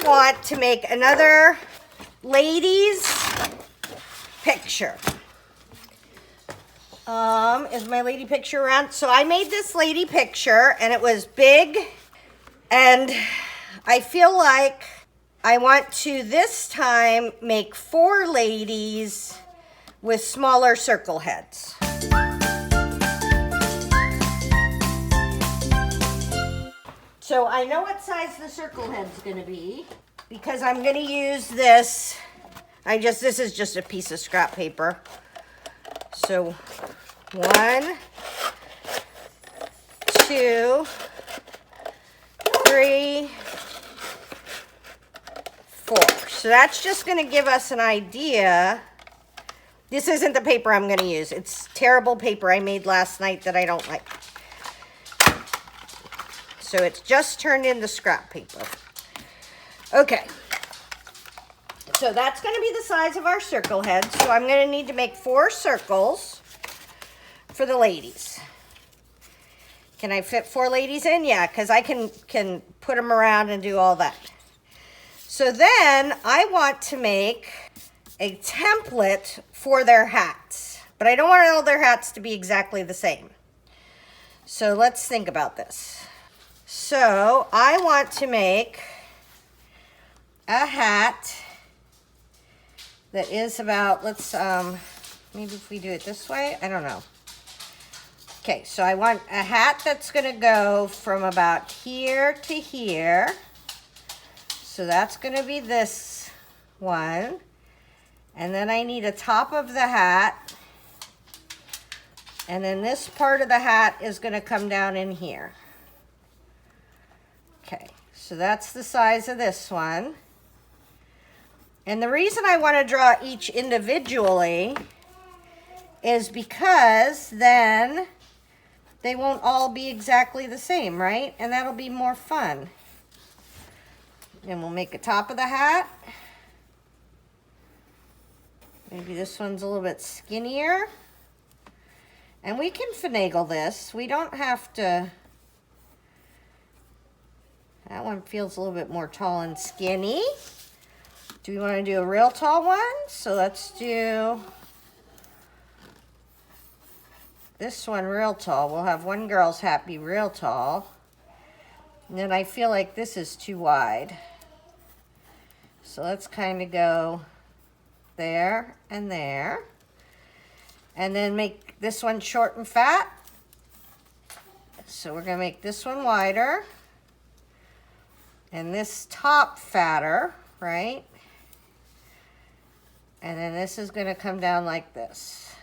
want to make another ladies picture. Is my lady picture around? So I made this lady picture and it was big, and I feel like I want to this time make 4 ladies with smaller circle heads. So I know what size the circle head's gonna be because I'm gonna use this. This is just a piece of scrap paper. So 1, 2, 3, 4. So that's just gonna give us an idea. This isn't the paper I'm gonna use. It's terrible paper I made last night that I don't like. So it's just turned into scrap paper. Okay. So that's going to be the size of our circle head. So I'm going to need to make 4 circles for the ladies. Can I fit 4 ladies in? Yeah, because I can put them around and do all that. So then I want to make a template for their hats. But I don't want all their hats to be exactly the same. So let's think about this. So I want to make a hat that is about, let's, maybe if we do it this way, I don't know. Okay, so I want a hat that's gonna go from about here to here. So that's gonna be this one. And then I need a top of the hat. And then this part of the hat is gonna come down in here. Okay, so that's the size of this one. And the reason I want to draw each individually is because then they won't all be exactly the same, right? And that'll be more fun. And we'll make a top of the hat. Maybe this one's a little bit skinnier. And we can finagle this. We don't have to. That one feels a little bit more tall and skinny. Do we want to do a real tall one? So let's do this one real tall. We'll have one girl's hat be real tall. And then I feel like this is too wide. So let's kind of go there and there. And then make this one short and fat. So we're going to make this one wider. And this top fatter, right? And then this is going to come down like this.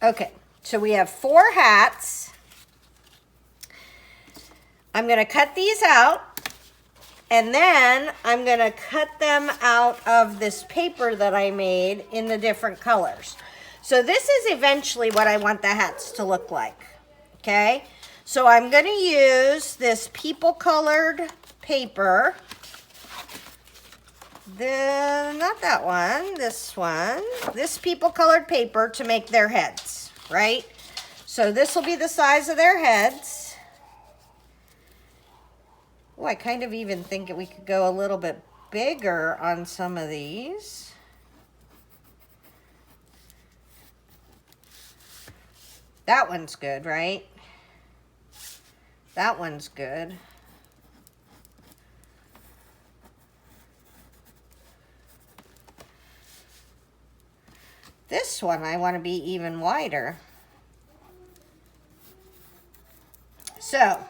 Okay, so we have 4 hats. I'm going to cut these out. And then I'm going to cut them out of this paper that I made in the different colors. So this is eventually what I want the hats to look like. Okay? So I'm going to use this people colored paper. Not that one, this one. This people colored paper to make their heads, right? So this will be the size of their heads. Oh, I kind of even think we could go a little bit bigger on some of these. That one's good, right? That one's good. This one I want to be even wider. So,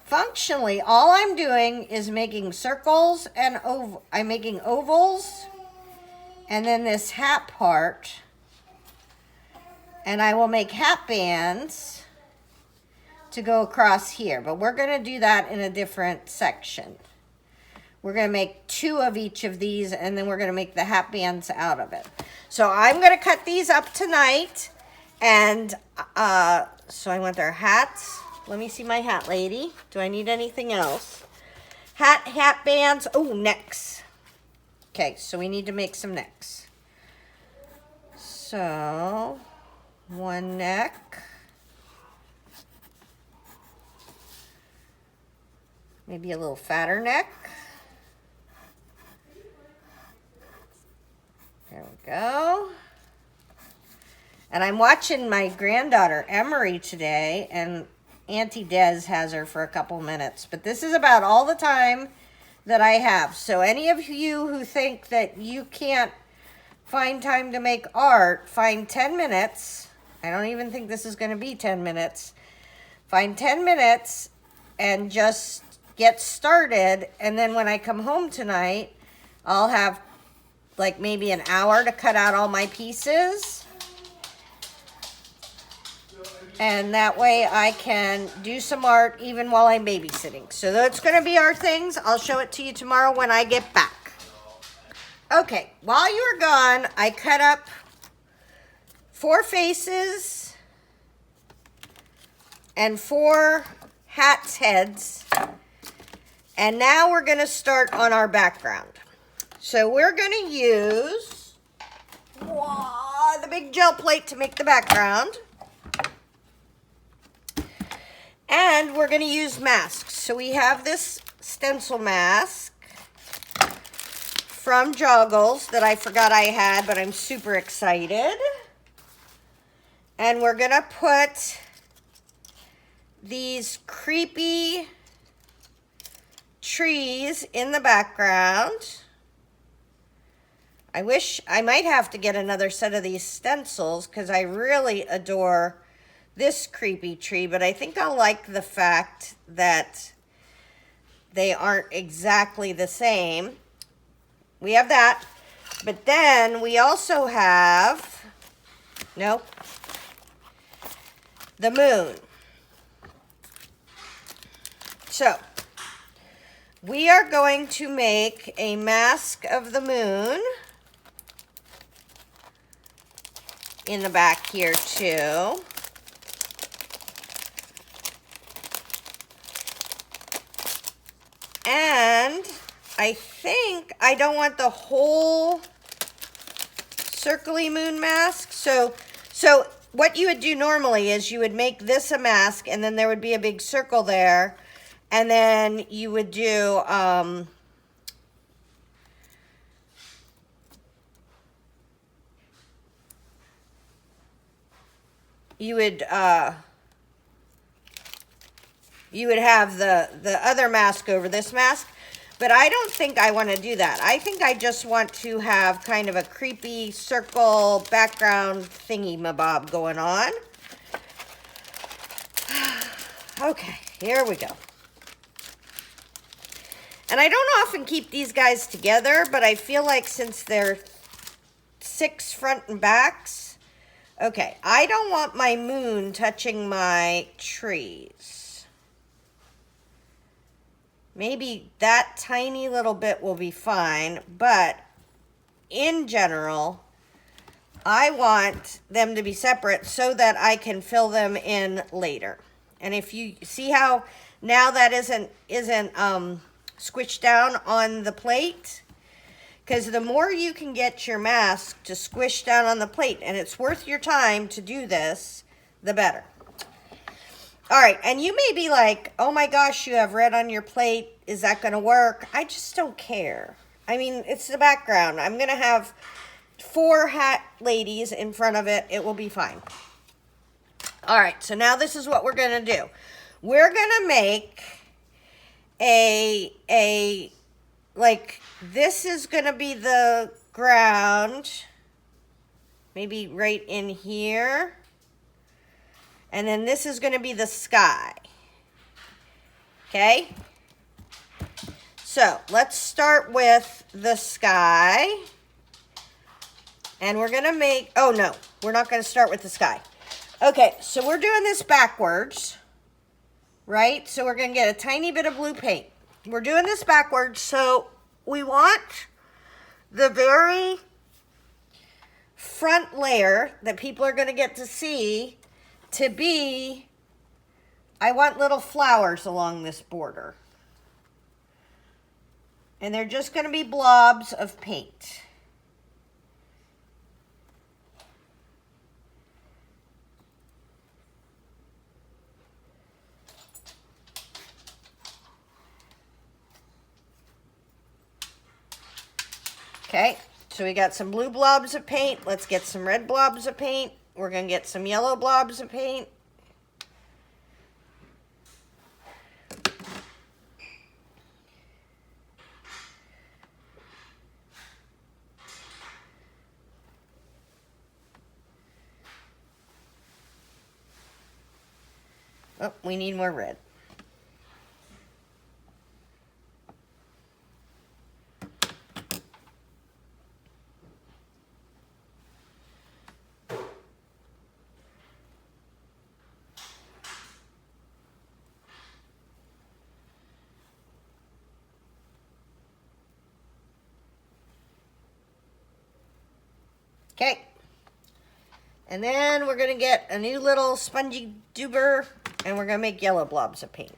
functionally, all I'm doing is making circles and I'm making ovals, and then this hat part, and I will make hat bands to go across here, but we're going to do that in a different section. We're going to make 2 of each of these, and then we're going to make the hat bands out of it. So I'm going to cut these up tonight, and so I want their hats. Let me see my hat lady. Do I need anything else? Hat bands. Oh, necks. Okay, so we need to make some necks. So, one neck. Maybe a little fatter neck. There we go. And I'm watching my granddaughter, Emery, today, and Auntie Des has her for a couple minutes. But this is about all the time that I have. So any of you who think that you can't find time to make art, find 10 minutes. I don't even think this is going to be 10 minutes. Find 10 minutes and just get started. And then when I come home tonight, I'll have like maybe an hour to cut out all my pieces. And that way I can do some art even while I'm babysitting. So that's going to be our things. I'll show it to you tomorrow when I get back. Okay, while you were gone, I cut up 4 faces and 4 hats' heads. And now we're going to start on our background. So we're going to use the big gel plate to make the background. And we're going to use masks. So we have this stencil mask from Joggles that I forgot I had, but I'm super excited. And we're going to put these creepy trees in the background. I wish I might have to get another set of these stencils because I really adore this creepy tree, but I think I'll like the fact that they aren't exactly the same. We have that, but then we also have, the moon. So, we are going to make a mask of the moon in the back here too. And I think I don't want the whole circly moon mask. So what you would do normally is you would make this a mask and then there would be a big circle there. And then you would do, you would have the other mask over this mask, but I don't think I want to do that. I think I just want to have kind of a creepy circle background thingy-mabob going on. Okay, here we go. And I don't often keep these guys together, but I feel like since they're 6 front and backs, okay, I don't want my moon touching my trees. Maybe that tiny little bit will be fine, but in general, I want them to be separate so that I can fill them in later. And if you see how now that isn't squished down on the plate, because the more you can get your mask to squish down on the plate, and it's worth your time to do this, the better. All right, and you may be like, oh my gosh, you have red on your plate. Is that going to work? I just don't care. I mean, it's the background. I'm going to have 4 hat ladies in front of it. It will be fine. All right, so now this is what we're going to do. We're going to make like, this is going to be the ground, maybe right in here. And then this is going to be the sky. Okay? So, let's start with the sky. And we're going to make, oh no, we're not going to start with the sky. Okay, so we're doing this backwards, right? So we're going to get a tiny bit of blue paint. We're doing this backwards, so we want the very front layer that people are going to get to see to be, I want little flowers along this border. And they're just going to be blobs of paint. Okay, so we got some blue blobs of paint. Let's get some red blobs of paint. We're gonna get some yellow blobs of paint. Oh, we need more red. Okay. And then we're going to get a new little spongy doober, and we're going to make yellow blobs of paint.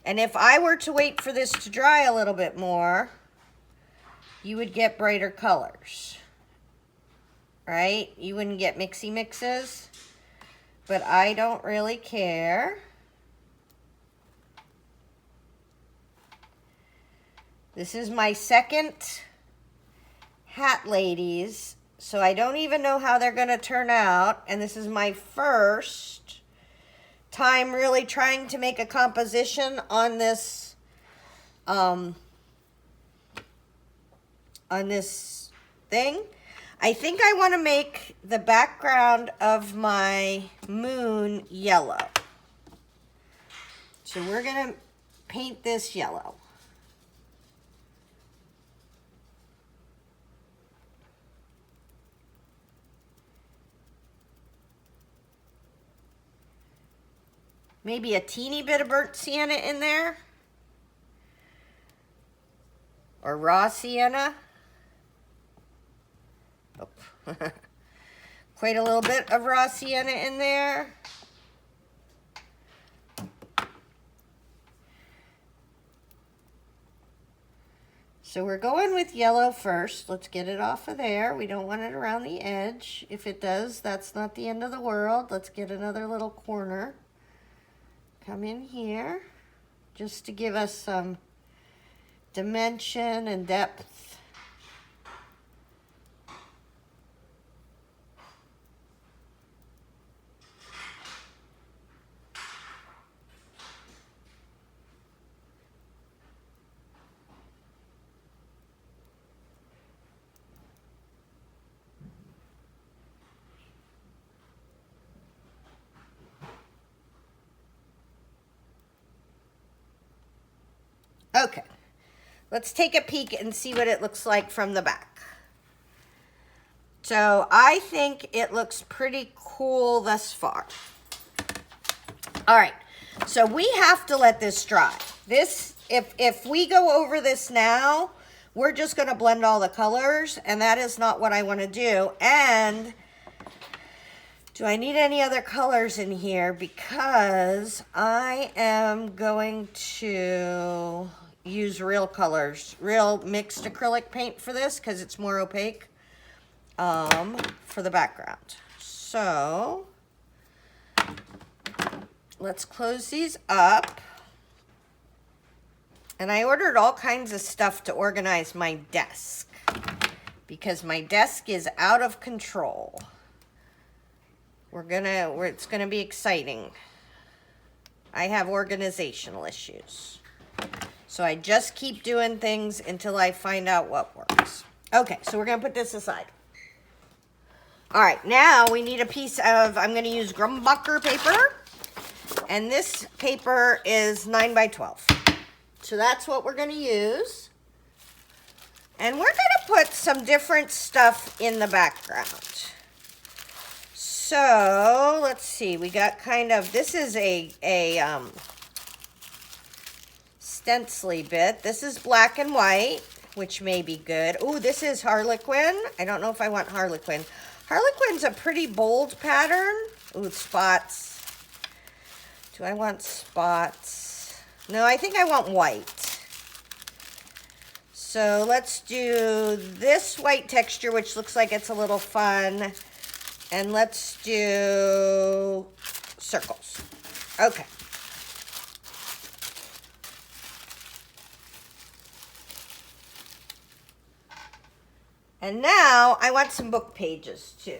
And if I were to wait for this to dry a little bit more, you would get brighter colors, right? You wouldn't get mixy mixes, but I don't really care. This is my second hat ladies, so I don't even know how they're gonna turn out, and this is my first time really trying to make a composition on this thing. I think I want to make the background of my moon yellow, so we're gonna paint this yellow. Maybe a teeny bit of burnt sienna in there. Or raw sienna. Oh. Quite a little bit of raw sienna in there. So we're going with yellow first. Let's get it off of there. We don't want it around the edge. If it does, that's not the end of the world. Let's get another little corner. Come in here, just to give us some dimension and depth. Okay, let's take a peek and see what it looks like from the back. So I think it looks pretty cool thus far. All right, so we have to let this dry. This, if we go over this now, we're just gonna blend all the colors, and that is not what I wanna do. And do I need any other colors in here? Because I am going to use real colors, real mixed acrylic paint for this, because it's more opaque for the background. So let's close these up. And I ordered all kinds of stuff to organize my desk, because my desk is out of control. It's gonna be exciting. I have organizational issues. So I just keep doing things until I find out what works. Okay, so we're gonna put this aside. All right, now we need a piece of, I'm gonna use Grumbacher paper. And this paper is 9 by 12. So that's what we're gonna use. And we're gonna put some different stuff in the background. So let's see, we got kind of, this is a stencily bit. This is black and white, which may be good. Ooh, this is Harlequin. I don't know if I want Harlequin. Harlequin's a pretty bold pattern. Ooh, spots. Do I want spots? No, I think I want white. So let's do this white texture, which looks like it's a little fun. And let's do circles. Okay. And now I want some book pages too.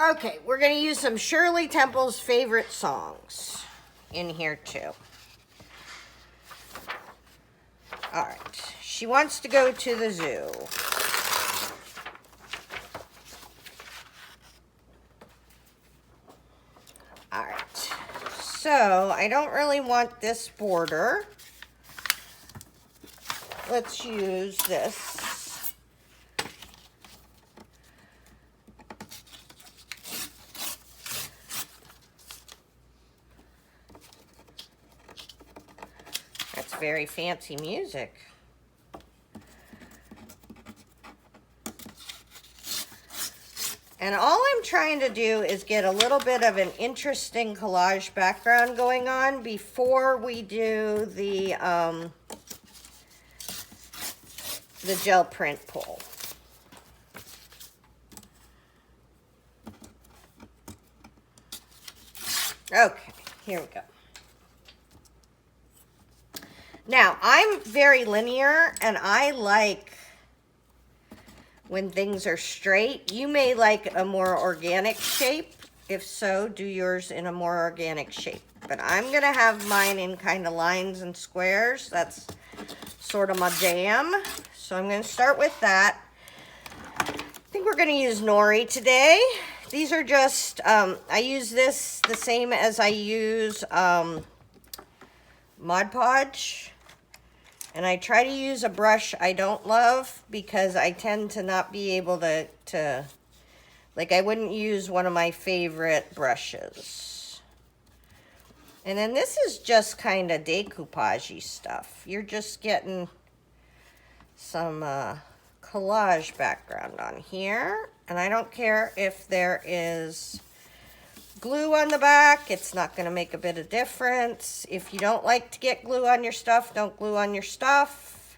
Okay, we're going to use some Shirley Temple's favorite songs in here too. All right, she wants to go to the zoo. All right, so I don't really want this border. Let's use this. That's very fancy music. And all I'm trying to do is get a little bit of an interesting collage background going on before we do the gel print pull. Okay, here we go. Now, I'm very linear, and I like when things are straight. You may like a more organic shape. If so, do yours in a more organic shape. But I'm going to have mine in kind of lines and squares. That's sort of my jam. So I'm going to start with that. I think we're going to use nori today. These are just, I use this the same as I use Mod Podge. And I try to use a brush I don't love because I tend to not be able to like, I wouldn't use one of my favorite brushes. And then this is just kind of decoupage-y stuff. You're just getting some collage background on here. And I don't care if there is glue on the back. It's not going to make a bit of difference. If you don't like to get glue on your stuff, don't glue on your stuff.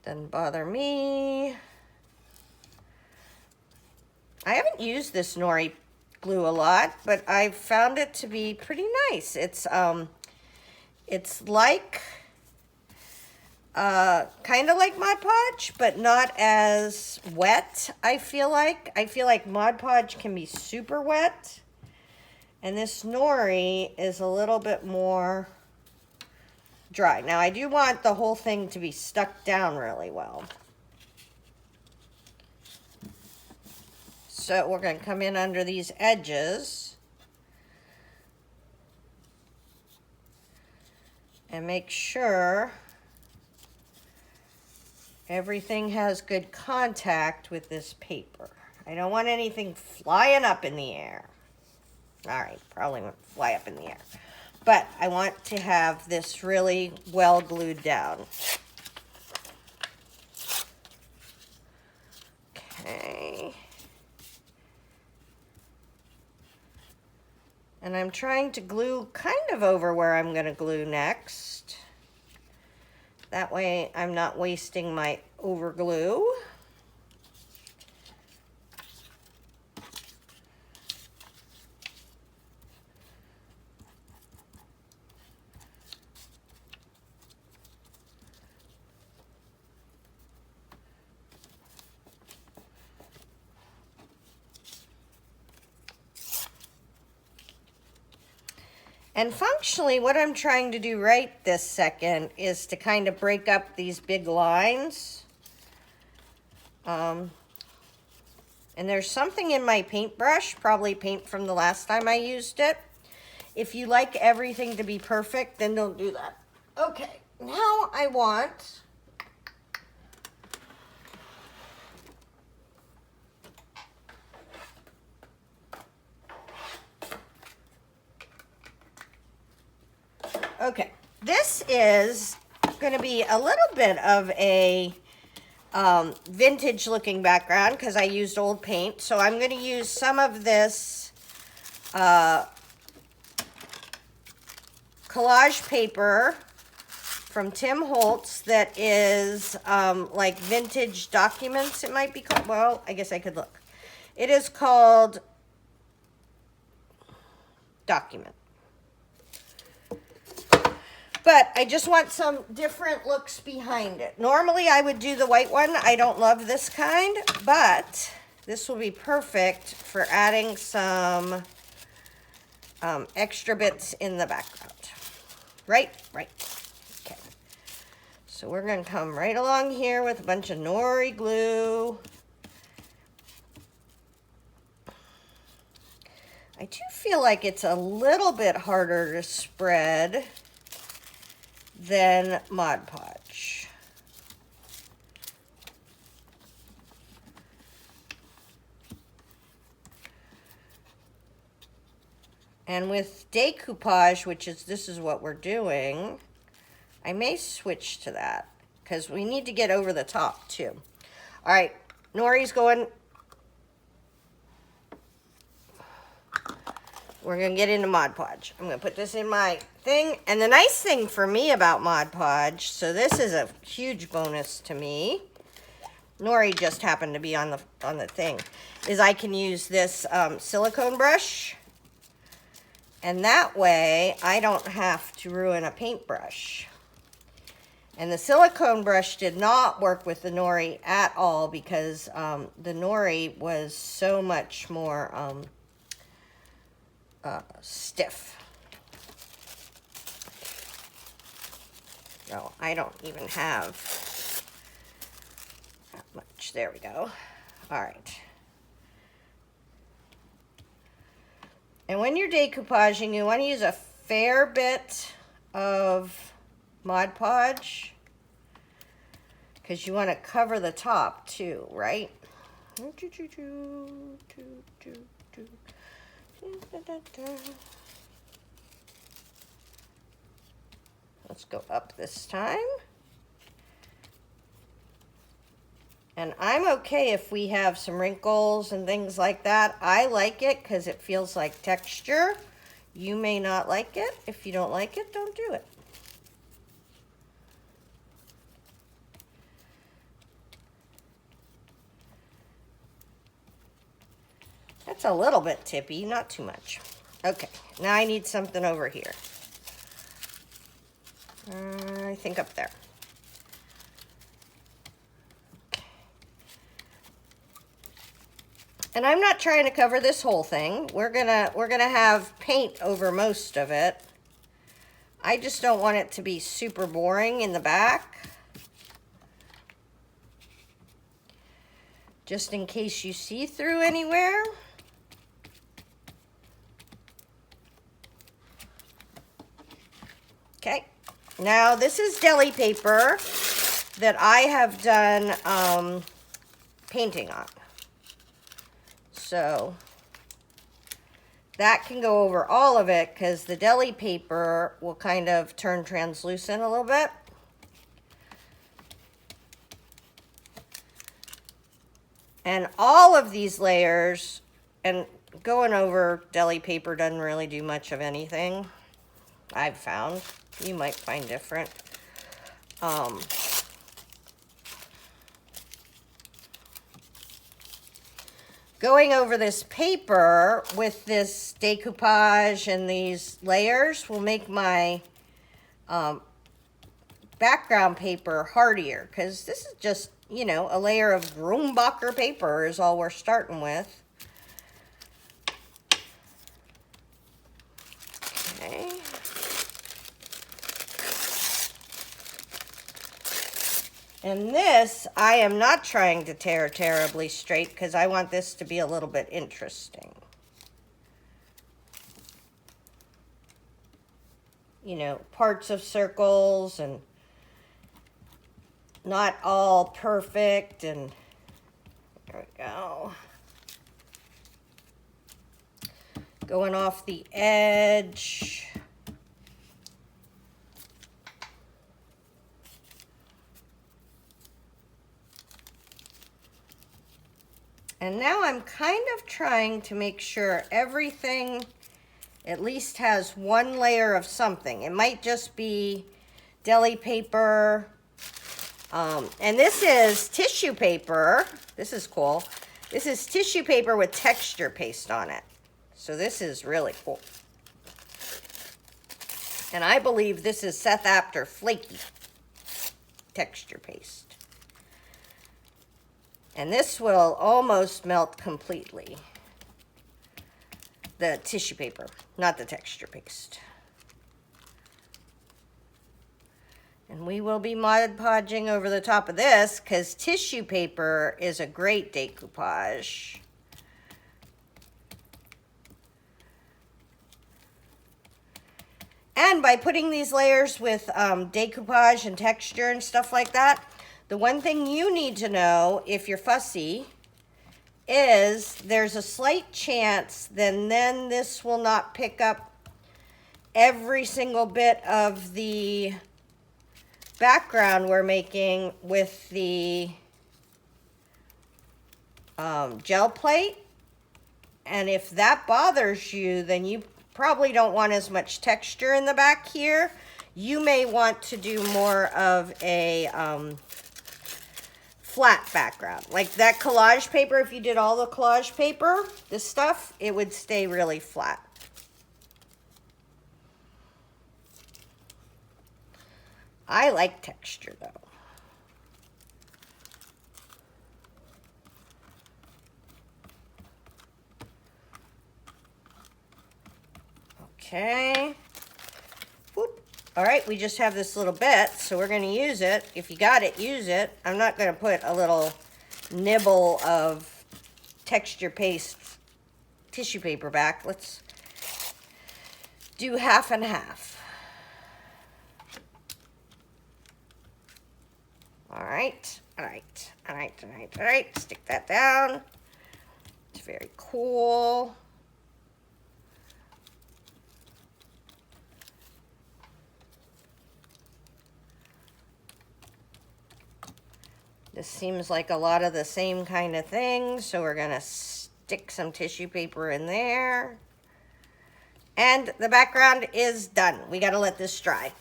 Doesn't bother me. I haven't used this nori glue a lot, but I've found it to be pretty nice. It's like kind of like Mod Podge, but not as wet. I feel like Mod Podge can be super wet. And this nori is a little bit more dry. Now, I do want the whole thing to be stuck down really well. So we're going to come in under these edges and make sure everything has good contact with this paper. I don't want anything flying up in the air. All right, probably won't fly up in the air. But I want to have this really well glued down. Okay. And I'm trying to glue kind of over where I'm going to glue next. That way I'm not wasting my over glue. And functionally, what I'm trying to do right this second is to kind of break up these big lines. And there's something in my paintbrush, probably paint from the last time I used it. If you like everything to be perfect, then don't do that. Okay, now I want... Okay, this is going to be a little bit of a vintage looking background because I used old paint. So I'm going to use some of this collage paper from Tim Holtz that is like vintage documents, it might be called. Well, I guess I could look. It is called Document. But I just want some different looks behind it. Normally I would do the white one. I don't love this kind, but this will be perfect for adding some extra bits in the background. Right. Okay. So we're going to come right along here with a bunch of nori glue. I do feel like it's a little bit harder to spread than Mod Podge. And with decoupage, which is, this is what we're doing, I may switch to that because we need to get over the top too. All right, nori's going. We're gonna get into Mod Podge. I'm gonna put this in my thing. And the nice thing for me about Mod Podge, so this is a huge bonus to me. Nori just happened to be on the thing, is I can use this silicone brush. And that way I don't have to ruin a paintbrush. And the silicone brush did not work with the nori at all because the nori was so much more stiff. So I don't even have that much. There we go. All right. And when you're decoupaging, you want to use a fair bit of Mod Podge because you want to cover the top too, right? Let's go up this time. And I'm okay if we have some wrinkles and things like that. I like it because it feels like texture. You may not like it. If you don't like it, don't do it. That's a little bit tippy, not too much. Okay, now I need something over here. I think up there. And I'm not trying to cover this whole thing. We're gonna have paint over most of it. I just don't want it to be super boring in the back. Just in case you see through anywhere. Okay, now this is deli paper that I have done painting on. So that can go over all of it because the deli paper will kind of turn translucent a little bit. And all of these layers, and going over deli paper doesn't really do much of anything, I've found. You might find different. Going over this paper with this decoupage and these layers will make my background paper hardier because this is just, you know, a layer of Grumbacher paper is all we're starting with. Okay. And this, I am not trying to tear terribly straight because I want this to be a little bit interesting. You know, parts of circles and not all perfect, and there we go. Going off the edge. And now I'm kind of trying to make sure everything at least has one layer of something. It might just be deli paper. And this is tissue paper. This is cool. This is tissue paper with texture paste on it. So this is really cool. And I believe this is Seth Apter Flaky texture paste. And this will almost melt completely. The tissue paper, not the texture paste. And we will be Mod Podging over the top of this because tissue paper is a great decoupage. And by putting these layers with decoupage and texture and stuff like that, the one thing you need to know if you're fussy is there's a slight chance then this will not pick up every single bit of the background we're making with the gel plate. And if that bothers you, then you probably don't want as much texture in the back here. You may want to do more of a flat background. Like that collage paper, if you did all the collage paper, this stuff, it would stay really flat. I like texture though. Okay. Whoop. All right, we just have this little bit, so we're going to use it. If you got it, use it. I'm not going to put a little nibble of texture paste tissue paper back. Let's do half and half. All right, all right, all right, all right, all right. Stick that down. It's very cool. This seems like a lot of the same kind of thing, so we're gonna stick some tissue paper in there. And the background is done. We gotta let this dry.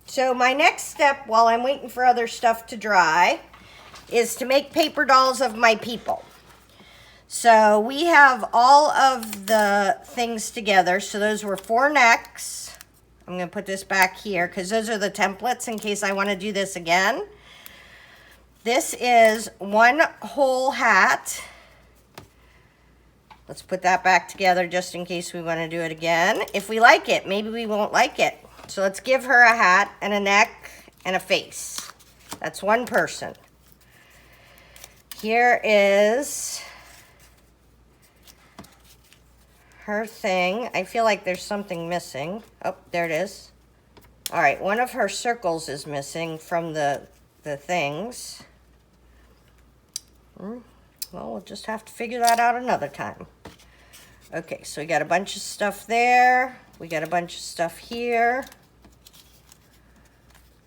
So my next step, while I'm waiting for other stuff to dry, is to make paper dolls of my people. So we have all of the things together. So those were 4 necks. I'm gonna put this back here because those are the templates in case I wanna do this again. This is 1 whole hat. Let's put that back together just in case we want to do it again. If we like it, maybe we won't like it. So let's give her a hat and a neck and a face. That's 1 person. Here is her thing. I feel like there's something missing. Oh, there it is. All right, one of her circles is missing from the things. Well, we'll just have to figure that out another time. Okay, so we got a bunch of stuff there. We got a bunch of stuff here.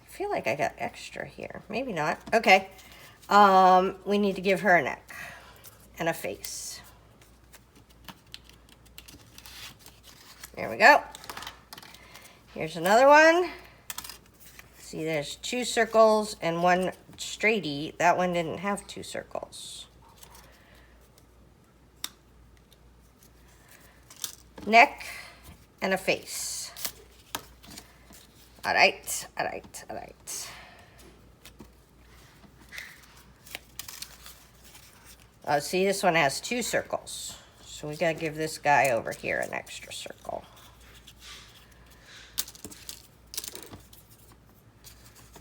I feel like I got extra here. Maybe not. Okay. We need to give her a neck and a face. There we go. Here's another one. See, there's 2 circles and 1 straighty. That one didn't have 2 circles. Neck and a face. All right, all right, all right. Oh, see, this one has 2 circles. So we gotta give this guy over here an extra circle.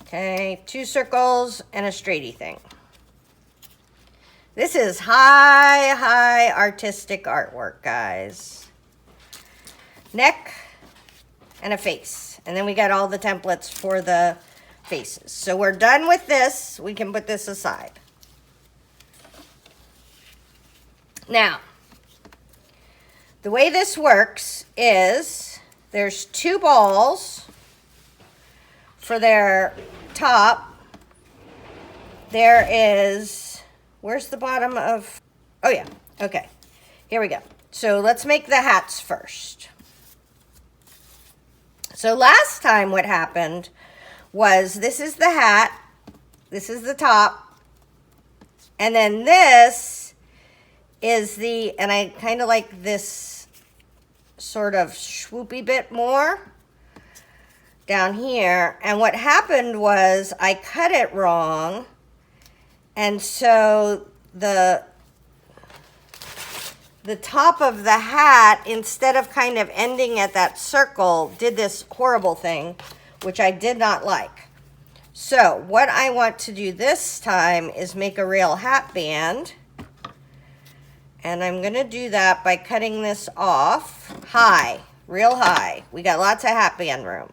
Okay, 2 circles and a straighty thing. This is high artistic artwork, guys. Neck and a face. And then we got all the templates for the faces. So we're done with this. We can put this aside. Now, the way this works is there's 2 balls for their top. There is, where's the bottom of, oh yeah, okay. Here we go. So let's make the hats first. So last time what happened was this is the hat, this is the top, and then this is the, and I kind of like this sort of swoopy bit more down here. And what happened was I cut it wrong. And so the top of the hat, instead of kind of ending at that circle, did this horrible thing, which I did not like. So what I want to do this time is make a real hat band. And I'm going to do that by cutting this off high, real high. We got lots of hat band room.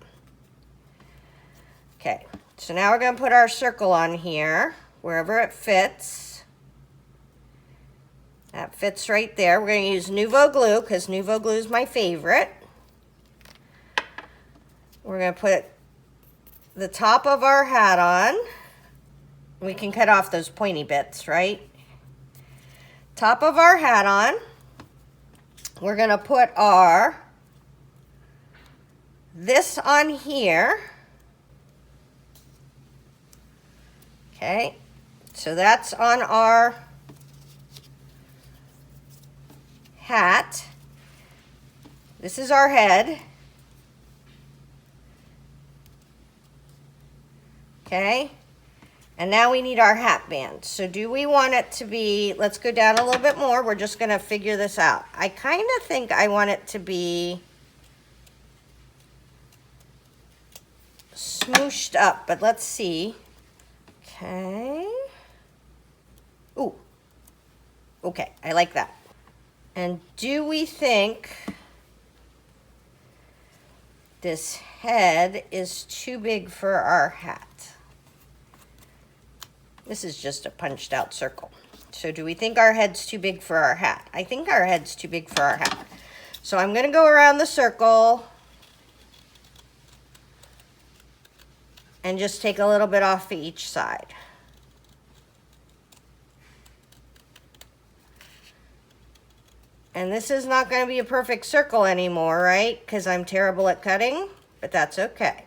Okay, so now we're going to put our circle on here, wherever it fits. That fits right there. We're going to use Nouveau glue because Nouveau glue is my favorite. We're going to put the top of our hat on. We can cut off those pointy bits, right? Top of our hat on. We're going to put this on here. Okay, so that's on our hat. This is our head. Okay, and now we need our hat band. So do we want it to be, let's go down a little bit more. We're just going to figure this out. I kind of think I want it to be smooshed up, but let's see. Okay. Ooh. Okay, I like that. And do we think this head is too big for our hat? This is just a punched out circle. So do we think our head's too big for our hat? I think our head's too big for our hat. So I'm going to go around the circle and just take a little bit off each side. And this is not going to be a perfect circle anymore, right? Because I'm terrible at cutting, but that's okay.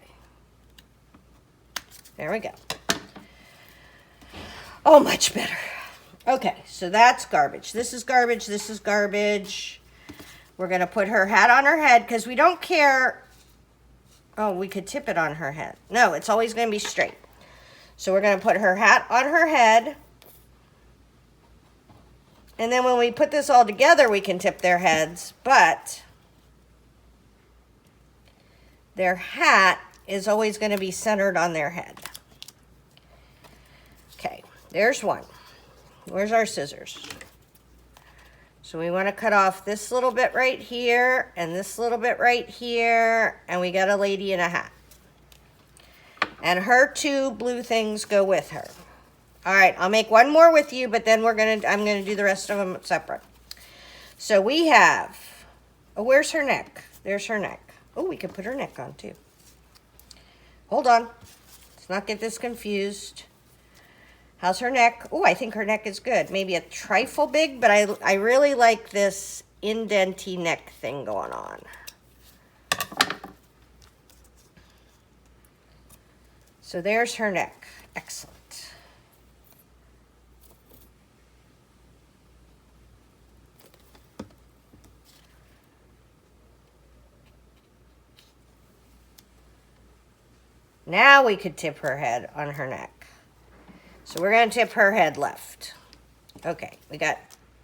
There we go. Oh, much better. Okay, so that's garbage. This is garbage. This is garbage. We're going to put her hat on her head because we don't care. Oh, we could tip it on her head. No, it's always going to be straight. So we're going to put her hat on her head. And then when we put this all together, we can tip their heads. But their hat is always going to be centered on their head. Okay, there's one. Where's our scissors? So we want to cut off this little bit right here and this little bit right here, and we got a lady in a hat. And her two blue things go with her. All right, I'll make one more with you, but then I'm gonna do the rest of them separate. So we have, oh, where's her neck? There's her neck. Oh, we could put her neck on too. Hold on, let's not get this confused. How's her neck? Oh, I think her neck is good. Maybe a trifle big, but I really like this indenty neck thing going on. So there's her neck. Excellent. Now we could tip her head on her neck. So we're going to tip her head left. Okay, we got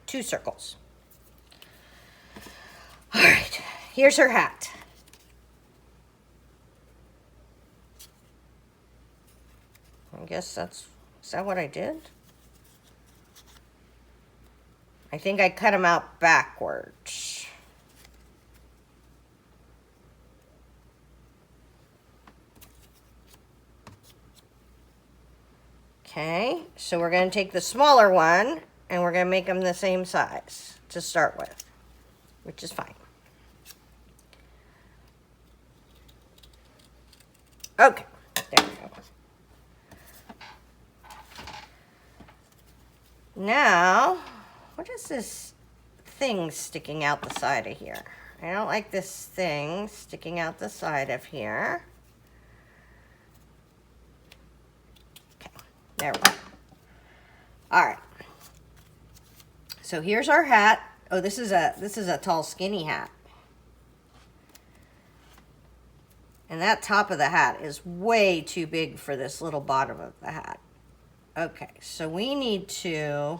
2 circles. All right, here's her hat. I guess is that what I did? I think I cut them out backwards. Okay, so we're going to take the smaller one and we're going to make them the same size to start with, which is fine. Okay, there we go. Now, what is this thing sticking out the side of here? I don't like this thing sticking out the side of here. There we go. All right. So here's our hat. Oh, this is a tall, skinny hat. And that top of the hat is way too big for this little bottom of the hat. Okay, so we need to,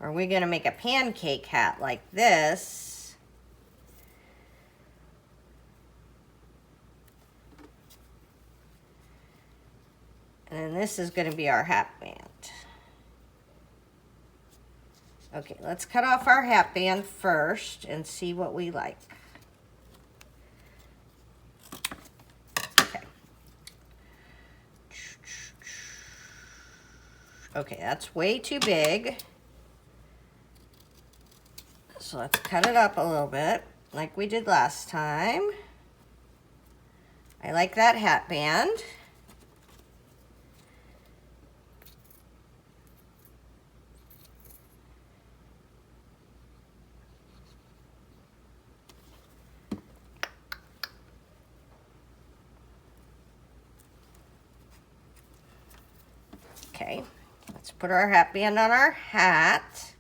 are we gonna make a pancake hat like this? And then this is gonna be our hat band. Okay, let's cut off our hat band first and see what we like. Okay, that's way too big. So let's cut it up a little bit, like we did last time. I like that hat band. Okay. Let's put our hat band on our hat.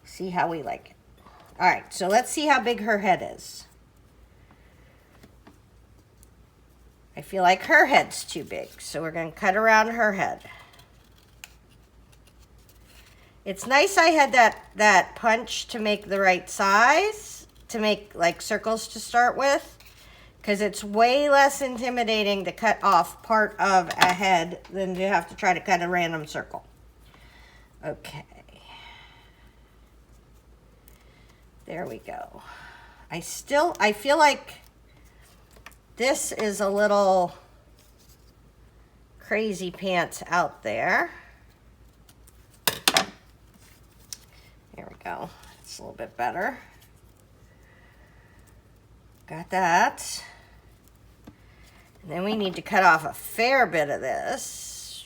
See how we like it. All right, so let's see how big her head is. I feel like her head's too big, so we're going to cut around her head. It's nice I had that punch to make the right size, to make like circles to start with, because it's way less intimidating to cut off part of a head than to have to try to cut a random circle. Okay. There we go. I feel like this is a little crazy pants out there. There we go. It's a little bit better. Got that. And then we need to cut off a fair bit of this.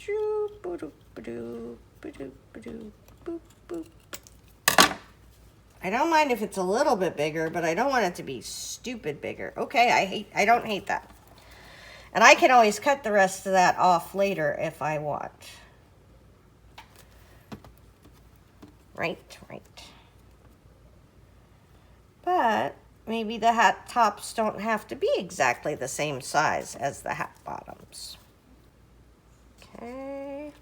I don't mind if it's a little bit bigger, but I don't want it to be stupid bigger. Okay, I don't hate that. And I can always cut the rest of that off later if I want. Right. But maybe the hat tops don't have to be exactly the same size as the hat bottoms. Okay.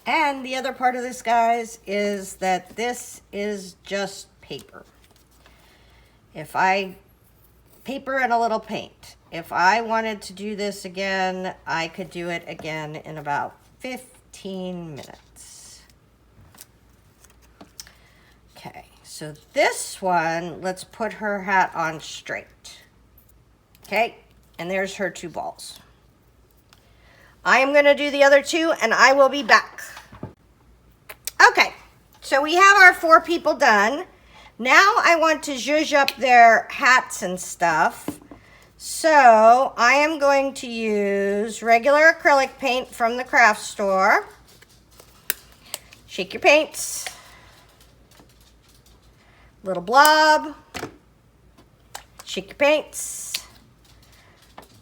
And the other part of this, guys, is that this is just paper. Paper and a little paint. If I wanted to do this again, I could do it again in about 15 minutes. Okay, so this one, let's put her hat on straight. Okay, and there's her two balls. I am going to do the other two, and I will be back. Okay, so we have our 4 people done. Now I want to zhuzh up their hats and stuff. So I am going to use regular acrylic paint from the craft store. Shake your paints. Little blob. Shake your paints.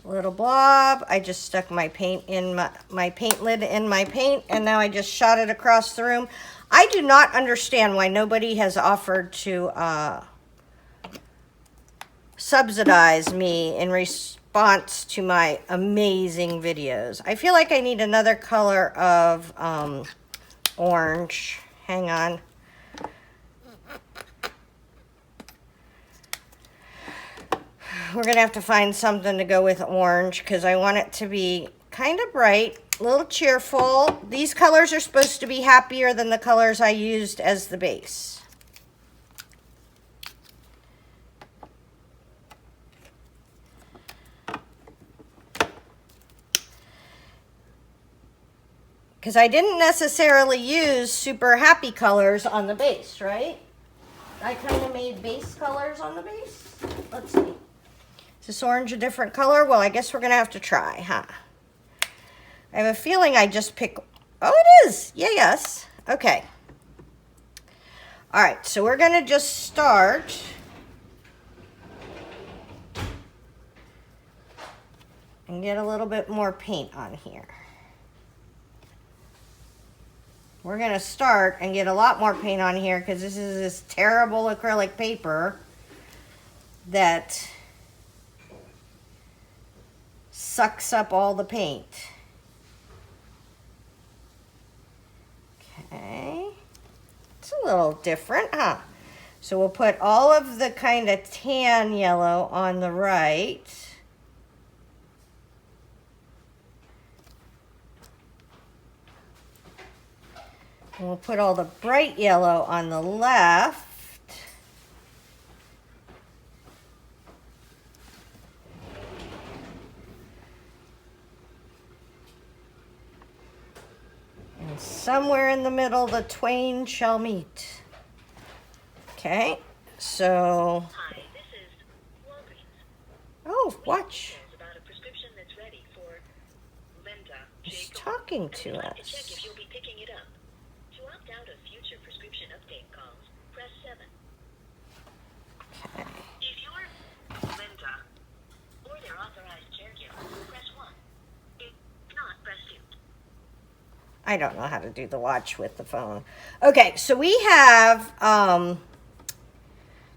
Little blob. I just stuck my paint in my paint lid in my paint, and now I just shot it across the room. I do not understand why nobody has offered to subsidize me in response to my amazing videos. I feel like I need another color of orange. Hang on. We're gonna have to find something to go with orange because I want it to be kind of bright, a little cheerful. These colors are supposed to be happier than the colors I used as the base. Because I didn't necessarily use super happy colors on the base, right? I kind of made base colors on the base. Let's see. Is this orange a different color? Well, I guess we're going to have to try, huh? I have a feeling I just pick... Oh, it is! Yeah, yes. Okay. All right, so we're going to just start... and get a little bit more paint on here. we're going to start and get a lot more paint on here because this is this terrible acrylic paper that sucks up all the paint. Okay. It's a little different, huh? So we'll put all of the kind of tan yellow on the right. And we'll put all the bright yellow on the left. And somewhere in the middle, the twain shall meet. Okay, so. Hi, this is Walgreens. Oh, watch. About a prescription that's ready for Linda. He's talking to I'd like to check us. if you'll be picking it up. To opt out of future prescription update calls, press 7. Okay. If you're Linda or their authorized caregiver, press 1. If not, press 2. I don't know how to do the watch with the phone. Okay, so we have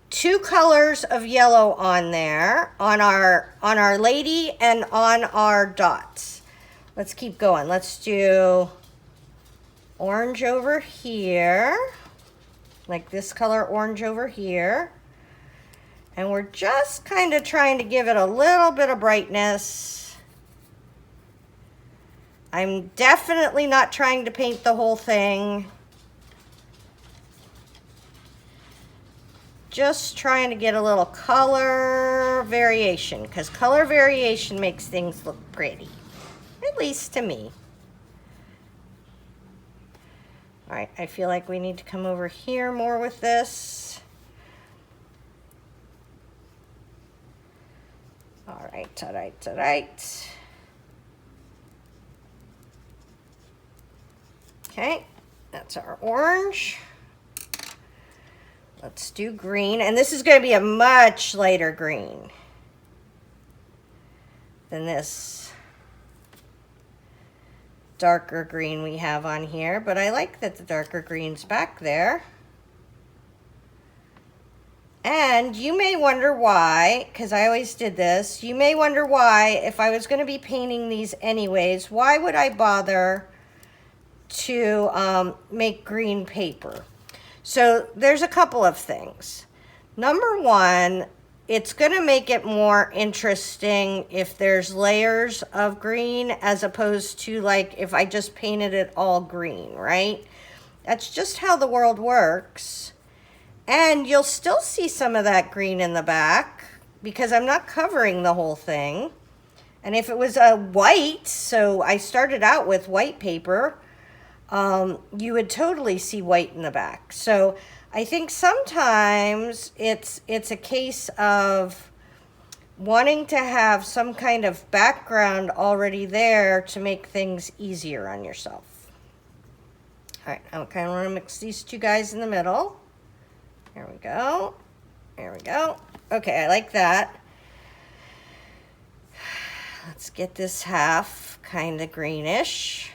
2 colors of yellow on there, on our lady and on our dots. Let's keep going. Let's do orange over here, like this color orange over here. And we're just kind of trying to give it a little bit of brightness. I'm definitely not trying to paint the whole thing. Just trying to get a little color variation, because color variation makes things look pretty, at least to me. All right, I feel like we need to come over here more with this. All right, all right, all right. Okay, that's our orange. Let's do green, and this is going to be a much lighter green than this darker green we have on here, but I like that the darker green's back there. And you may wonder why, because I always did this, you may wonder why, if I was going to be painting these anyways, why would I bother to make green paper? So there's a couple of things. Number one, it's going to make it more interesting if there's layers of green as opposed to like if I just painted it all green, right? That's just how the world works. And you'll still see some of that green in the back because I'm not covering the whole thing. And if it was a white, so I started out with white paper, you would totally see white in the back. So I think sometimes it's a case of wanting to have some kind of background already there to make things easier on yourself. All right, I kind of want to mix these two guys in the middle. There we go. There we go. Okay, I like that. Let's get this half kind of greenish.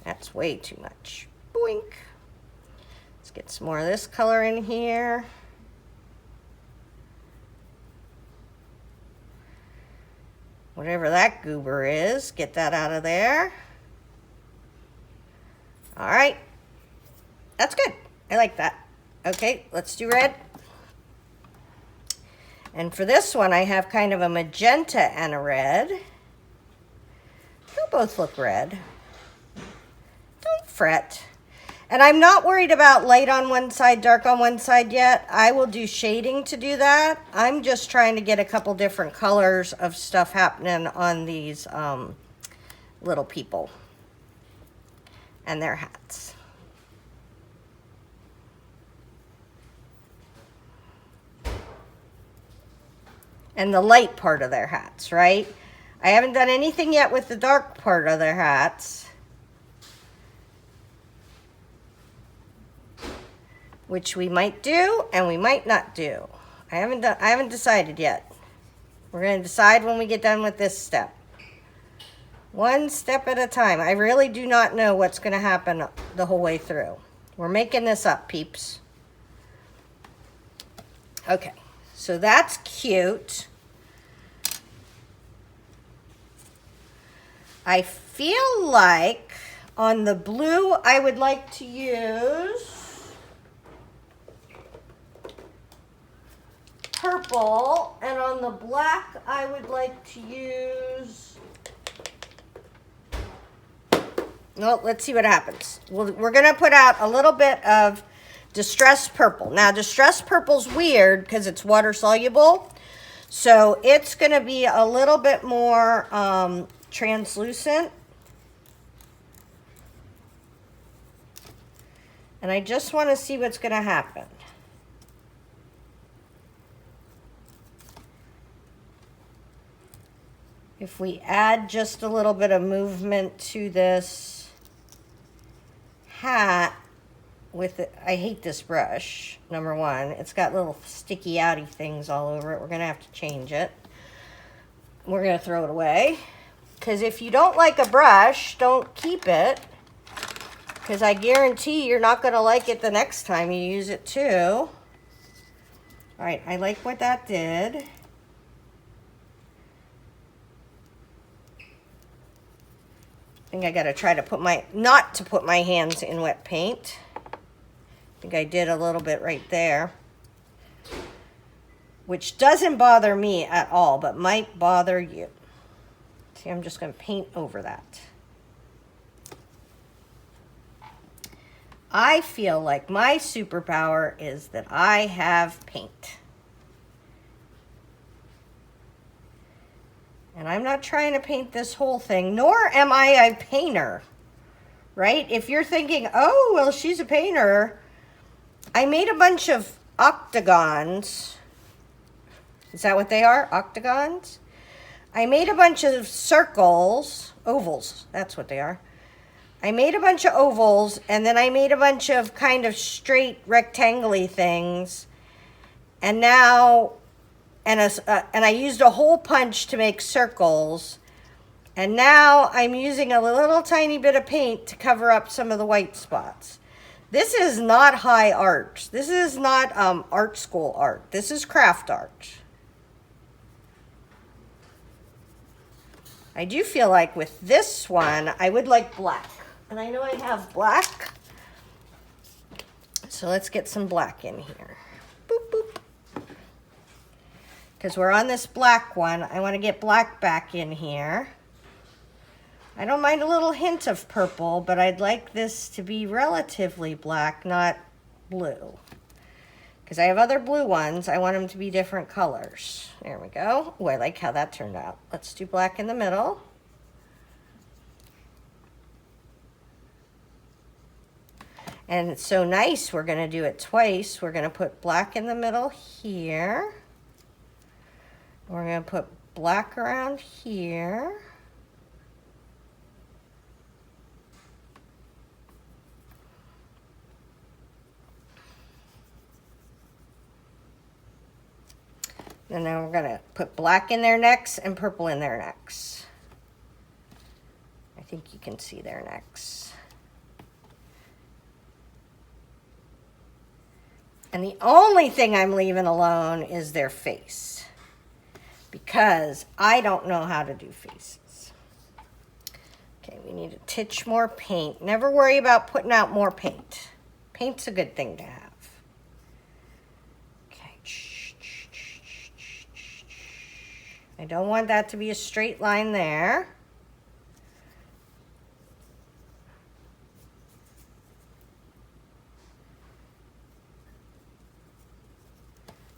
That's way too much. Boink. Let's get some more of this color in here. Whatever that goober is, get that out of there. All right. That's good. I like that. Okay, let's do red. And for this one, I have kind of a magenta and a red. They'll both look red. Don't fret. And I'm not worried about light on one side, dark on one side yet. I will do shading to do that. I'm just trying to get a couple different colors of stuff happening on these little people and their hats. And the light part of their hats, right? I haven't done anything yet with the dark part of their hats, which we might do and we might not do. I haven't decided yet. We're going to decide when we get done with this step. One step at a time. I really do not know what's going to happen the whole way through. We're making this up, peeps. Okay, so that's cute. I feel like on the blue, I would like to use purple, and on the black, I would like to use, well, let's see what happens. We're gonna put out a little bit of distressed purple. Now, distressed purple's weird because it's water soluble, so it's gonna be a little bit more translucent. And I just want to see what's going to happen. If we add just a little bit of movement to this hat with it, I hate this brush, number one. It's got little sticky outy things all over it. We're going to have to change it. We're going to throw it away. Because if you don't like a brush, don't keep it. Because I guarantee you're not going to like it the next time you use it too. All right, I like what that did. I think I got to try to not to put my hands in wet paint. I think I did a little bit right there. Which doesn't bother me at all, but might bother you. See, I'm just going to paint over that. I feel like my superpower is that I have paint. And I'm not trying to paint this whole thing, nor am I a painter, right? If you're thinking, oh, well, she's a painter, I made a bunch of octagons. Is that what they are? Octagons? I made a bunch of circles, ovals, that's what they are. I made a bunch of ovals, and then I made a bunch of kind of straight rectangle-y things. And now, and I used a hole punch to make circles. And now I'm using a little tiny bit of paint to cover up some of the white spots. This is not high art. This is not art school art. This is craft art. I do feel like with this one, I would like black. And I know I have black. So let's get some black in here. Boop, boop. Because we're on this black one, I want to get black back in here. I don't mind a little hint of purple, but I'd like this to be relatively black, not blue. Because I have other blue ones, I want them to be different colors. There we go. Oh, I like how that turned out. Let's do black in the middle. And it's so nice, we're going to do it twice. We're going to put black in the middle here. We're going to put black around here. And then we're going to put black in their necks and purple in their necks. I think you can see their necks. And the only thing I'm leaving alone is their face. Because I don't know how to do faces. Okay, we need a titch more paint. Never worry about putting out more paint. Paint's a good thing to have. Okay. I don't want that to be a straight line there.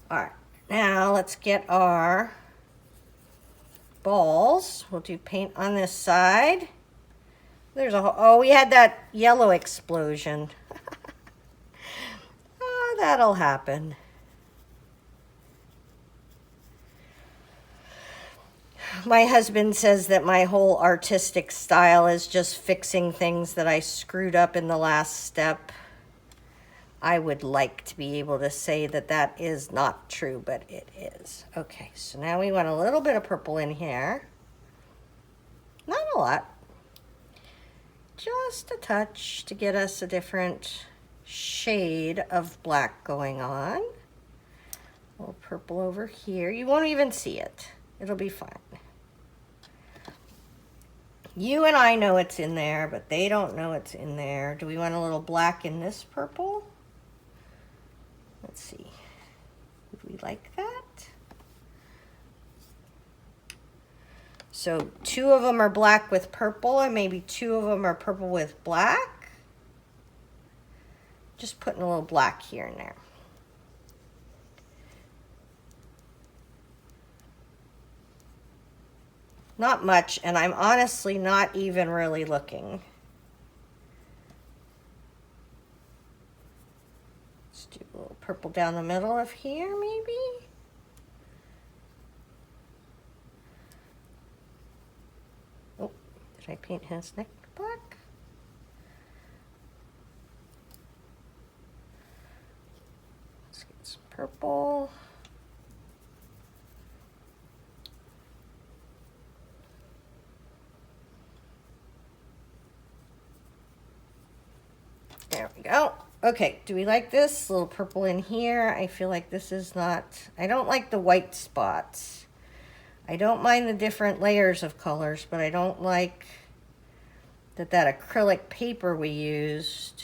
All right, now let's get our balls. We'll do paint on this side. There's a, oh, we had that yellow explosion. Oh, that'll happen. My husband says that my whole artistic style is just fixing things that I screwed up in the last step. I would like to be able to say that that is not true, but it is. Okay, so now we want a little bit of purple in here. Not a lot. Just a touch to get us a different shade of black going on. A little purple over here. You won't even see it. It'll be fine. You and I know it's in there, but they don't know it's in there. Do we want a little black in this purple? Let's see. Would we like that? So 2 of them are black with purple, and maybe 2 of them are purple with black. Just putting a little black here and there. Not much, and I'm honestly not even really looking. Let's do a little purple down the middle of here, maybe. Oh, did I paint his neck black? Let's get some purple. There we go. Okay, do we like this? A little purple in here. I feel like this is not, I don't like the white spots. I don't mind the different layers of colors, but I don't like that acrylic paper we used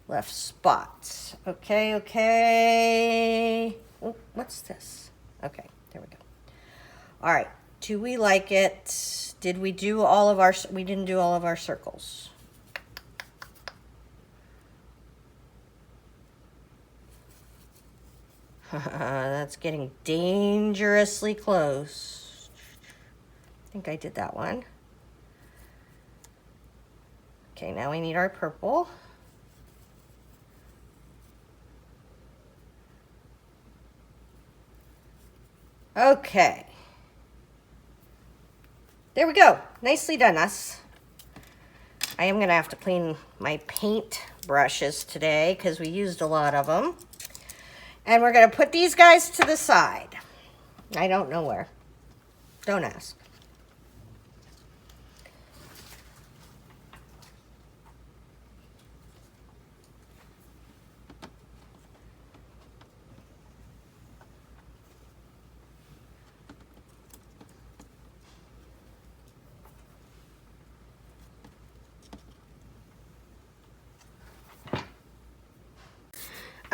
left spots. Okay, okay. Oh, what's this? Okay, there we go. All right, do we like it? Did we do all of our, we didn't do all of our circles. That's getting dangerously close. I think I did that one. Okay, now we need our purple. Okay. There we go. Nicely done, us. I am going to have to clean my paint brushes today because we used a lot of them. And we're going to put these guys to the side. I don't know where. Don't ask.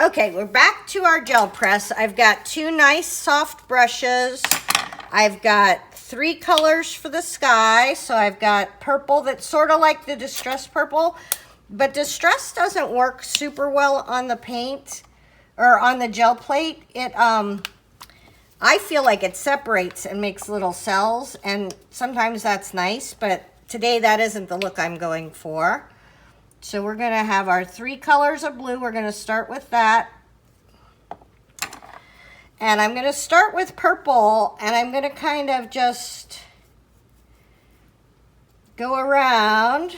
Okay, we're back to our gel press. I've got 2 nice soft brushes. I've got 3 colors for the sky. So I've got purple that's sort of like the distress purple, but distress doesn't work super well on the paint or on the gel plate. It I feel like it separates and makes little cells, and sometimes that's nice, but today that isn't the look I'm going for. So we're going to have our 3 colors of blue. We're going to start with that. And I'm going to start with purple, and I'm going to kind of just go around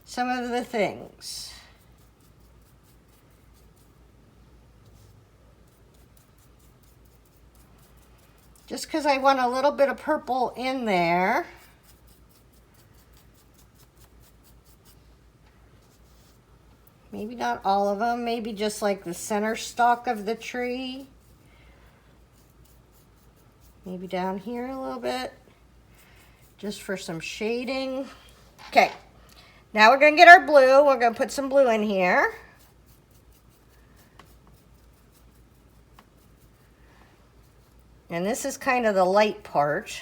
some of the things. Just because I want a little bit of purple in there. Maybe not all of them, maybe just like the center stalk of the tree. Maybe down here a little bit, just for some shading. Okay, now we're gonna get our blue. We're gonna put some blue in here. And this is kind of the light part.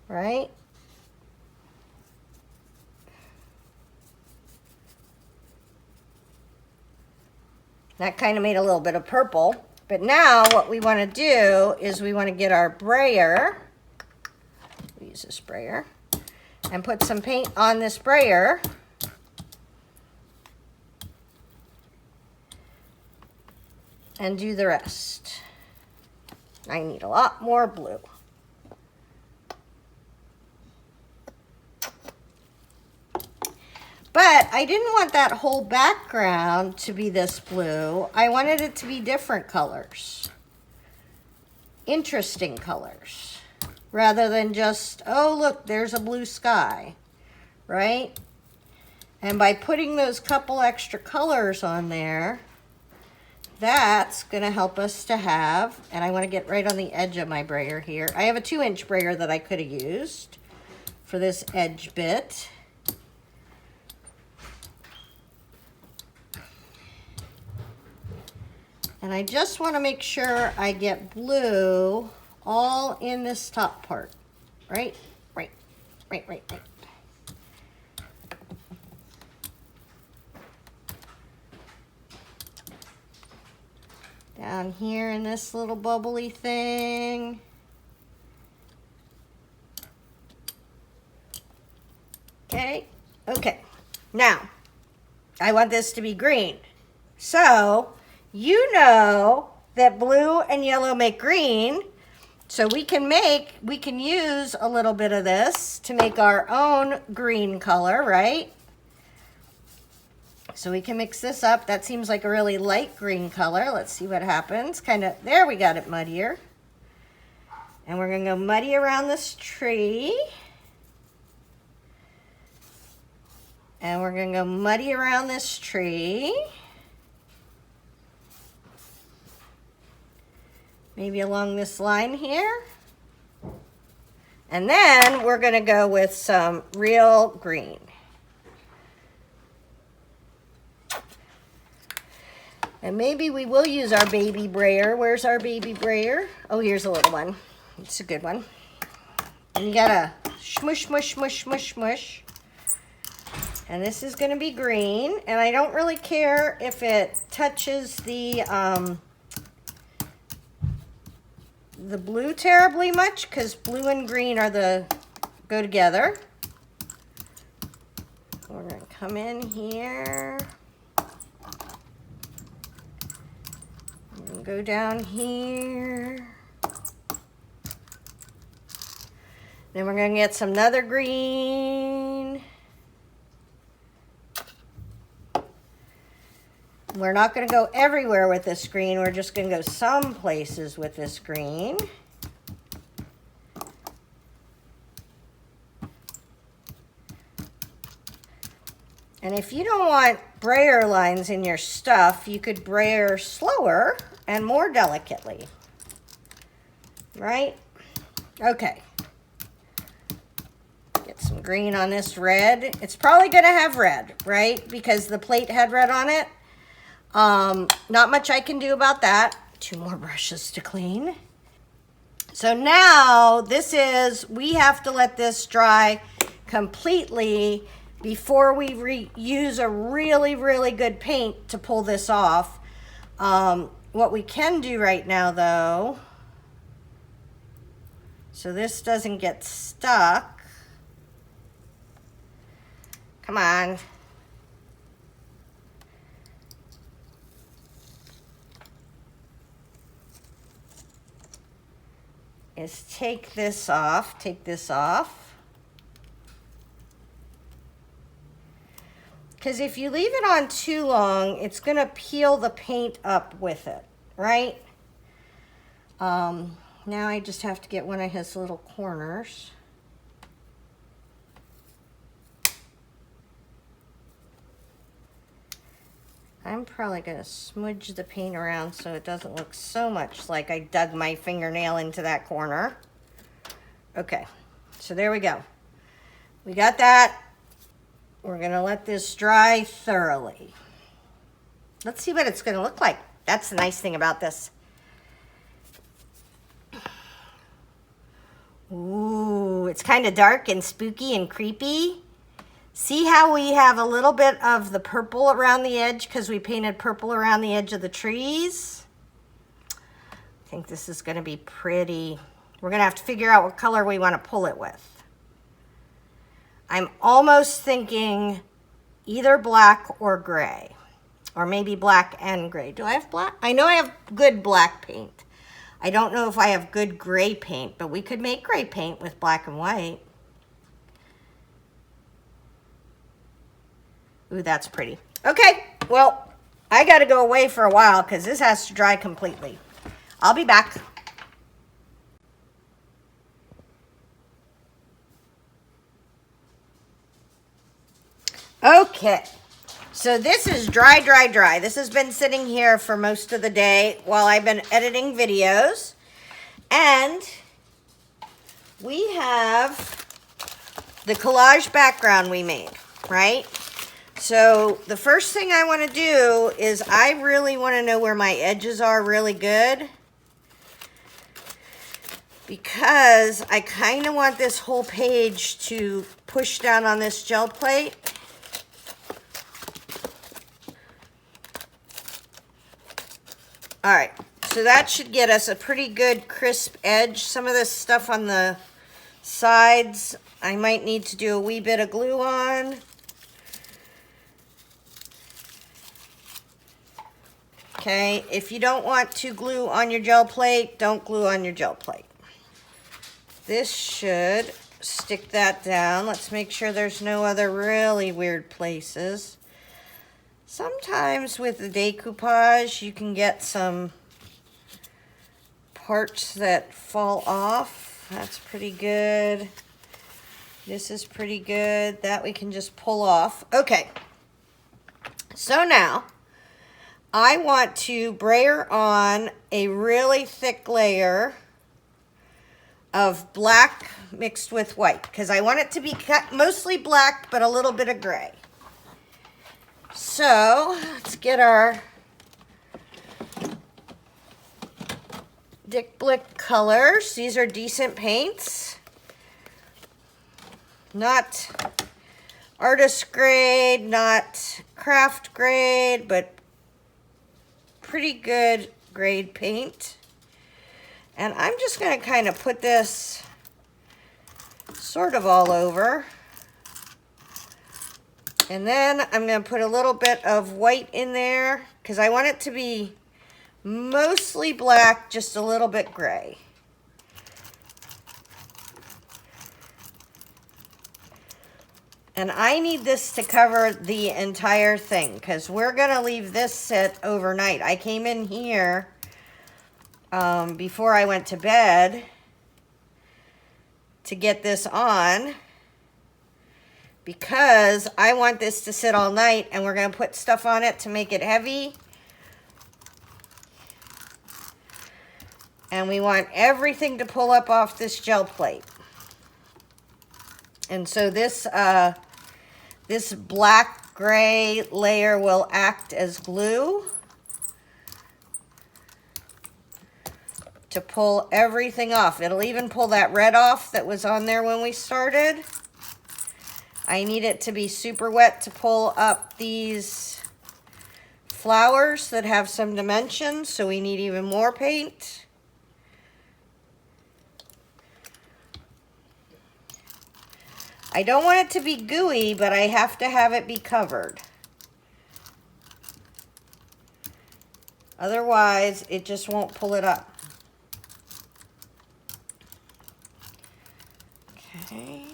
Right? That kind of made a little bit of purple. But now what we want to do is we want to get our brayer. We use a sprayer. And put some paint on this brayer. And do the rest. I need a lot more blue. But I didn't want that whole background to be this blue. I wanted it to be different colors. Interesting colors. Rather than just, oh, look, there's a blue sky, right? And by putting those couple extra colors on there, that's going to help us to have, and I want to get right on the edge of my brayer here. I have a 2-inch brayer that I could have used for this edge bit. And I just want to make sure I get blue all in this top part. Right. Down here in this little bubbly thing. Okay. Now, I want this to be green. So, you know that blue and yellow make green. So we can use a little bit of this to make our own green color, right? So we can mix this up. That seems like a really light green color. Let's see what happens. There we got it muddier. And we're gonna go muddy around this tree. And we're gonna go muddy around this tree. Maybe along this line here. And then we're gonna go with some real green. And maybe we will use our baby brayer. Where's our baby brayer? Oh, here's a little one. It's a good one. And you gotta smush, smush, smush, smush, smush. And this is gonna be green. And I don't really care if it touches the blue terribly much, because blue and green go together. We're gonna come in here. Go down here. Then we're gonna get some another green. We're not gonna go everywhere with this green. We're just gonna go some places with this green. And if you don't want brayer lines in your stuff, you could brayer slower and more delicately, right? Okay. Get some green on this red. It's probably gonna have red, right? Because the plate had red on it. Not much I can do about that. 2 more brushes to clean. So now we have to let this dry completely before we use a really, really good paint to pull this off. What we can do right now though, so this doesn't get stuck. Come on. Is take this off. Because if you leave it on too long, it's going to peel the paint up with it, right? Now I just have to get one of his little corners. I'm probably going to smudge the paint around so it doesn't look so much like I dug my fingernail into that corner. Okay, so there we go. We got that. We're going to let this dry thoroughly. Let's see what it's going to look like. That's the nice thing about this. Ooh, it's kind of dark and spooky and creepy. See how we have a little bit of the purple around the edge because we painted purple around the edge of the trees? I think this is going to be pretty. We're going to have to figure out what color we want to pull it with. I'm almost thinking either black or gray, or maybe black and gray. Do I have black? I know I have good black paint. I don't know if I have good gray paint, but we could make gray paint with black and white. Ooh, that's pretty. Okay, well, I gotta go away for a while because this has to dry completely. I'll be back. Okay, so this is dry, dry, dry. This has been sitting here for most of the day while I've been editing videos. And we have the collage background we made, right? So the first thing I want to do is I really want to know where my edges are really good, because I kind of want this whole page to push down on this gel plate. All right, so that should get us a pretty good crisp edge. Some of this stuff on the sides, I might need to do a wee bit of glue on. Okay, if you don't want to glue on your gel plate, don't glue on your gel plate. This should stick that down. Let's make sure there's no other really weird places. Sometimes with the decoupage, you can get some parts that fall off. That's pretty good. This is pretty good. That we can just pull off. Okay, so now I want to brayer on a really thick layer of black mixed with white, because I want it to be mostly black but a little bit of gray. So let's get our Dick Blick colors. These are decent paints, not artist grade, not craft grade, but pretty good grade paint. And I'm just going to kind of put this sort of all over. And then I'm going to put a little bit of white in there because I want it to be mostly black, just a little bit gray. And I need this to cover the entire thing because we're going to leave this sit overnight. I came in here before I went to bed to get this on, because I want this to sit all night, and we're going to put stuff on it to make it heavy. And we want everything to pull up off this gel plate. And so this, this black gray layer will act as glue to pull everything off. It'll even pull that red off that was on there when we started. I need it to be super wet to pull up these flowers that have some dimensions, so we need even more paint. I don't want it to be gooey, but I have to have it be covered. Otherwise, it just won't pull it up. Okay.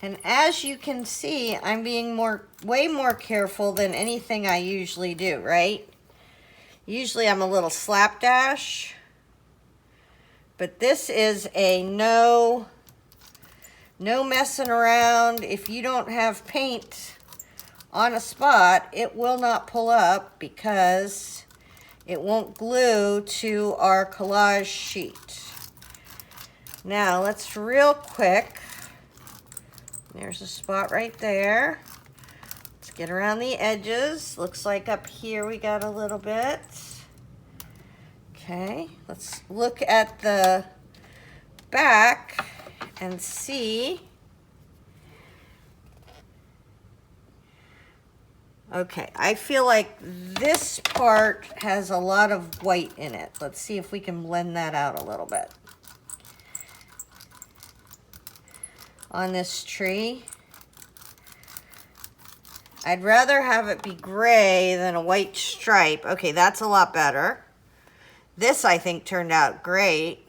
And as you can see, I'm being way more careful than anything I usually do, right? Usually I'm a little slapdash. But this is a no messing around. If you don't have paint on a spot, it will not pull up because it won't glue to our collage sheet. Now let's real quick. There's a spot right there. Let's get around the edges. Looks like up here we got a little bit. Okay, let's look at the back and see. Okay, I feel like this part has a lot of white in it. Let's see if we can blend that out a little bit. On this tree, I'd rather have it be gray than a white stripe. Okay, that's a lot better. This, I think, turned out great.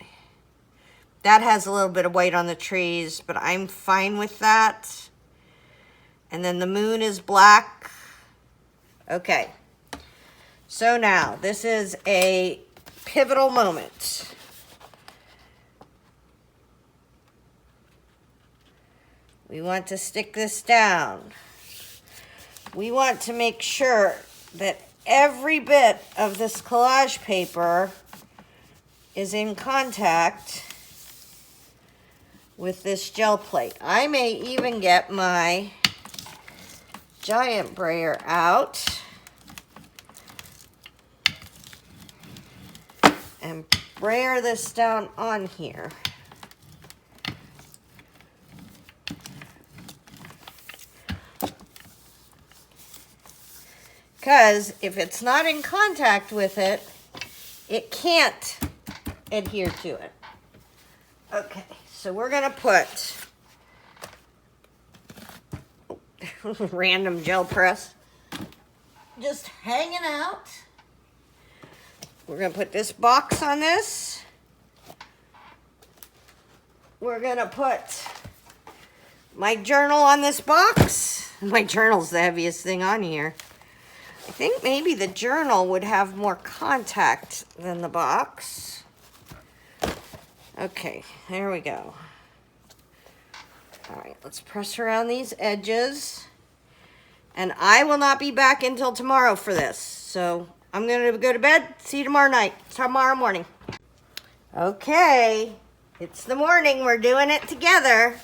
That has a little bit of white on the trees, but I'm fine with that. And then the moon is black. Okay. So now, this is a pivotal moment. We want to stick this down. We want to make sure that every bit of this collage paper is in contact with this gel plate. I may even get my giant brayer out and brayer this down on here. Because if it's not in contact with it, it can't adhere to it. Okay, so we're gonna put random gel press just hanging out. We're gonna put this box on this. We're gonna put my journal on this box. My journal's the heaviest thing on here. I think maybe the journal would have more contact than the box. Okay, there we go. All right, let's press around these edges. And I will not be back until tomorrow for this. So I'm gonna go to bed. See you tomorrow morning. Okay, it's the morning. We're doing it together.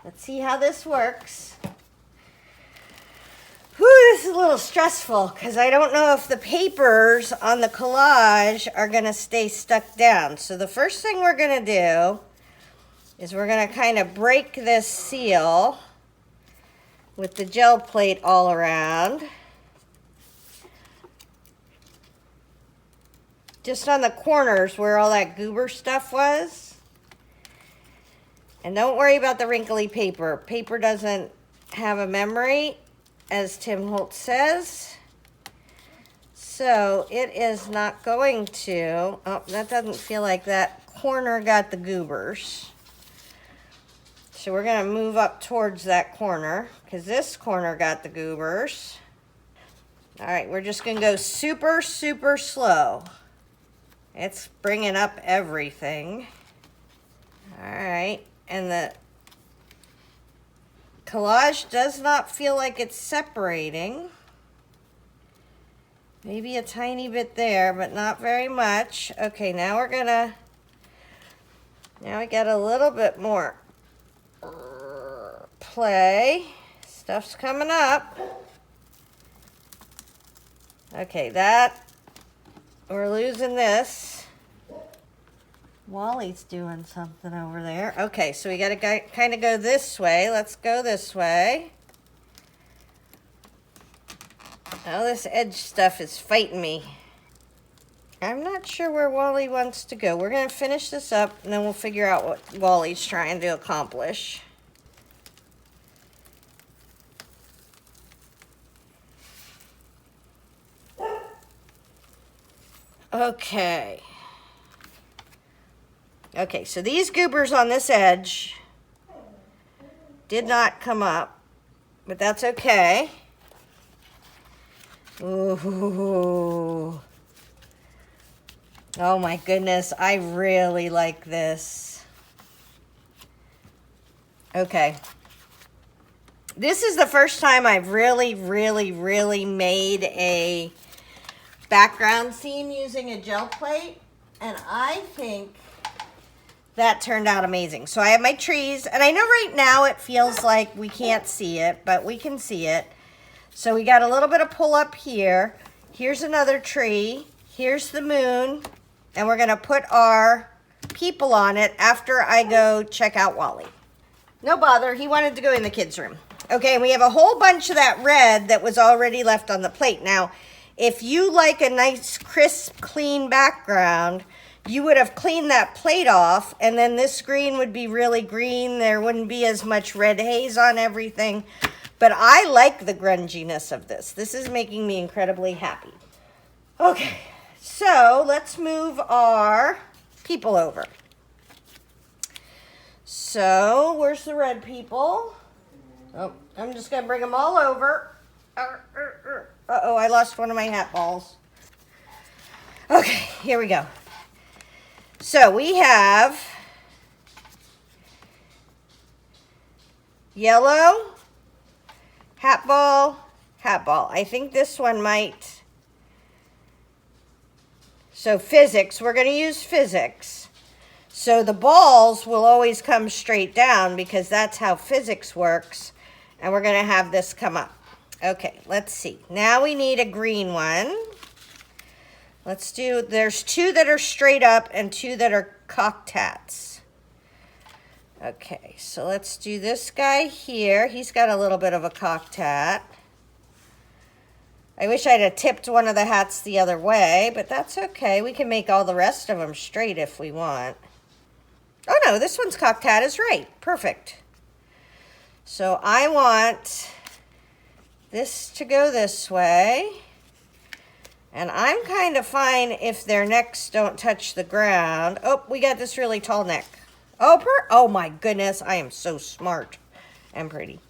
Let's see how this works. Whew, this is a little stressful because I don't know if the papers on the collage are going to stay stuck down. So the first thing we're going to do is we're going to kind of break this seal with the gel plate all around. Just on the corners where all that goober stuff was. And don't worry about the wrinkly paper. Paper doesn't have a memory, as Tim Holtz says. So it is not going to, oh, that doesn't feel like that corner got the goobers. So we're gonna move up towards that corner because this corner got the goobers. All right, we're just gonna go super, super slow. It's bringing up everything. All right, and the collage does not feel like it's separating. Maybe a tiny bit there, but not very much. Okay, now we got a little bit more play. Stuff's coming up. Okay, we're losing this. Wally's doing something over there. Okay, so we got to kind of go this way. Let's go this way. Oh, this edge stuff is fighting me. I'm not sure where Wally wants to go. We're going to finish this up, and then we'll figure out what Wally's trying to accomplish. Okay. Okay, so these goobers on this edge did not come up, but that's okay. Ooh. Oh my goodness, I really like this. Okay. This is the first time I've really made a background scene using a gel plate, and I think that turned out amazing. So I have my trees, and I know right now it feels like we can't see it, but we can see it. So we got a little bit of pull up here. Here's another tree. Here's the moon, and we're gonna put our people on it after I go check out Wally. No bother, he wanted to go in the kids' room. Okay, and we have a whole bunch of that red that was already left on the plate. Now, if you like a nice, crisp, clean background, you would have cleaned that plate off, and then this green would be really green. There wouldn't be as much red haze on everything. But I like the grunginess of this. This is making me incredibly happy. Okay, so let's move our people over. So, where's the red people? Oh, I'm just going to bring them all over. Uh-oh, I lost one of my hat balls. Okay, here we go. So we have yellow, hat ball, hat ball. I think this one might. So physics, we're going to use physics. So the balls will always come straight down because that's how physics works. And we're going to have this come up. Okay, let's see. Now we need a green one. Let's do, there's two that are straight up and two that are cocked hats. Okay, so let's do this guy here. He's got a little bit of a cocked hat. I wish I'd have tipped one of the hats the other way, but that's okay. We can make all the rest of them straight if we want. Oh no, this one's cocked hat is right. Perfect. So I want this to go this way. And I'm kind of fine if their necks don't touch the ground. Oh, we got this really tall neck. Oh my goodness, I am so smart and pretty.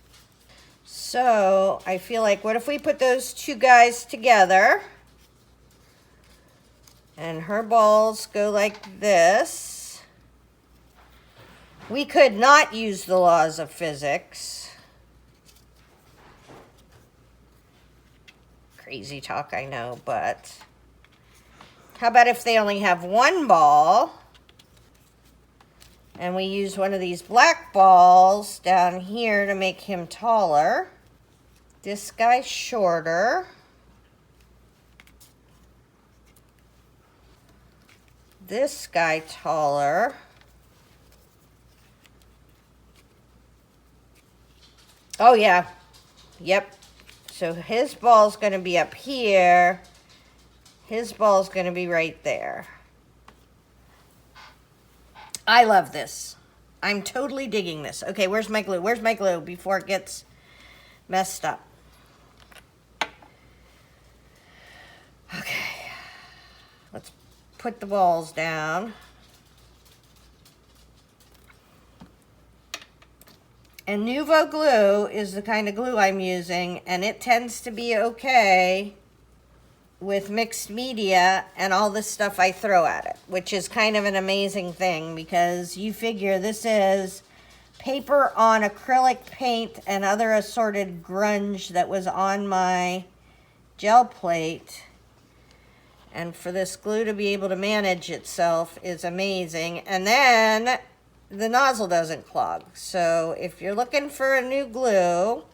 So I feel like, what if we put those two guys together? And her balls go like this. We could not use the laws of physics. Crazy talk, I know, but how about if they only have one ball and we use one of these black balls down here to make him taller. This guy shorter. This guy taller. Oh yeah, yep. So his ball's going to be up here. His ball's going to be right there. I love this. I'm totally digging this. Okay, where's my glue? Where's my glue before it gets messed up? Okay. Let's put the balls down. And Nuvo glue is the kind of glue I'm using, and it tends to be okay with mixed media and all the stuff I throw at it, which is kind of an amazing thing because you figure this is paper on acrylic paint and other assorted grunge that was on my gel plate. And for this glue to be able to manage itself is amazing. And then the nozzle doesn't clog. So if you're looking for a new glue,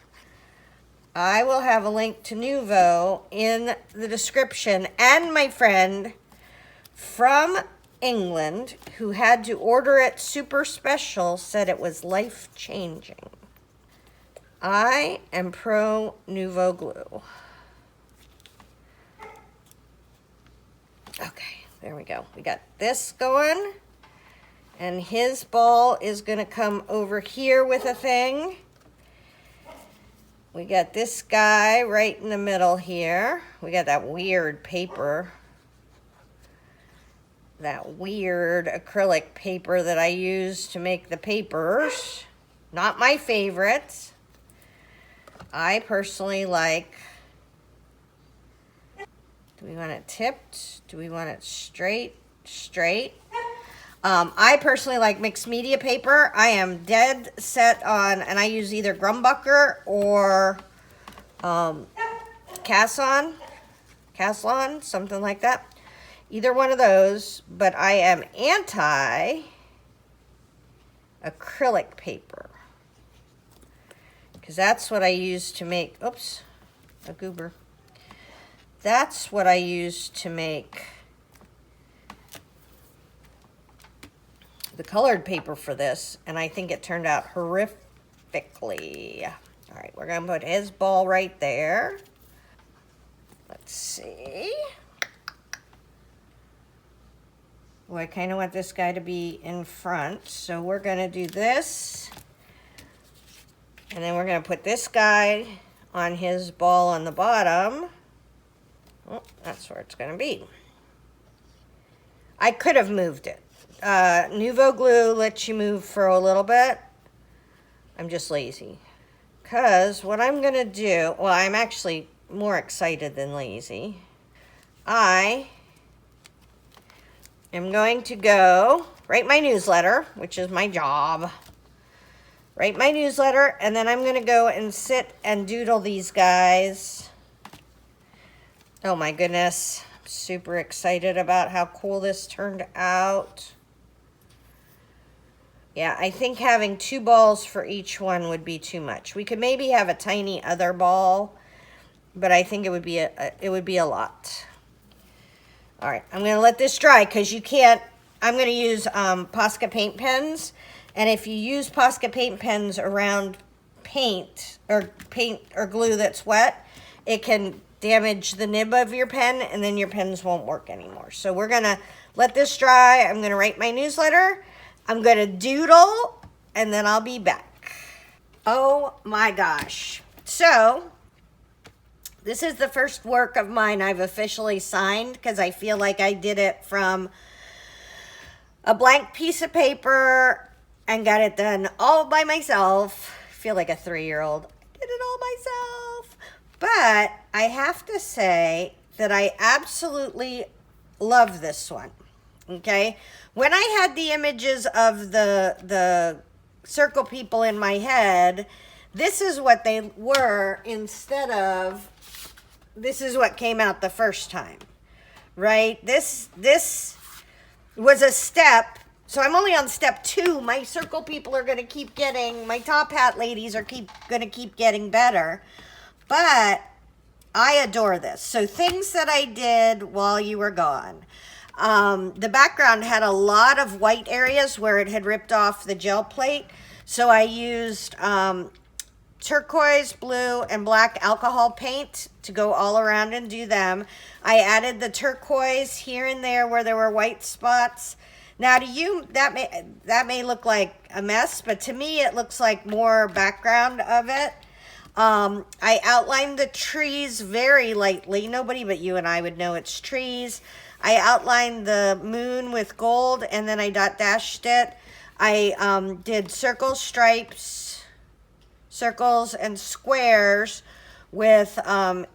I will have a link to Nuvo in the description. And my friend from England who had to order it super special said it was life-changing. I am pro Nuvo glue. Okay, there we go. We got this going. And his ball is going to come over here with a thing. We got this guy right in the middle here. We got that weird paper. That weird acrylic paper that I use to make the papers. Not my favorite. I personally like... Do we want it tipped? Do we want it straight? Straight. I personally like mixed media paper. I am dead set on, and I use either Grumbucker or Caslon, something like that. Either one of those, but I am anti acrylic paper because that's what I use to make, oops, a goober. That's what I use to make the colored paper for this, and I think it turned out horrifically. All right, we're gonna put his ball right there. Let's see. Well, I kind of want this guy to be in front, so we're gonna do this, and then we're gonna put this guy on his ball on the bottom. Oh, that's where it's gonna be. I could have moved it. Nuvo glue lets you move for a little bit. I'm just lazy. Because what I'm going to do, well, I'm actually more excited than lazy. I am going to go write my newsletter, which is my job. Write my newsletter, and then I'm going to go and sit and doodle these guys. Oh my goodness. I'm super excited about how cool this turned out. Yeah, I think having 2 balls for each one would be too much. We could maybe have a tiny other ball, but I think it would be a lot. All right, I'm going to let this dry because you can't. I'm going to use Posca paint pens, and if you use Posca paint pens around paint or glue that's wet, it can damage the nib of your pen, and then your pens won't work anymore. So we're going to let this dry. I'm going to write my newsletter. I'm going to doodle, and then I'll be back. Oh my gosh. So, this is the first work of mine I've officially signed because I feel like I did it from a blank piece of paper and got it done all by myself. I feel like a 3-year-old. I did it all myself. But I have to say that I absolutely love this one. Okay? When I had the images of the circle people in my head, this is what they were instead of, this is what came out the first time, right? This was a step. So I'm only on step 2. My circle people are going to keep getting, my top hat ladies are going to keep getting better. But I adore this. So things that I did while you were gone. The background had a lot of white areas where it had ripped off the gel plate. So I used turquoise, blue, and black alcohol paint to go all around and do them. I added the turquoise here and there where there were white spots. Now to you, that may look like a mess, but to me it looks like more background of it. I outlined the trees very lightly. Nobody but you and I would know it's trees. I outlined the moon with gold, and then I dot dashed it. I did circles, stripes, circles, and squares with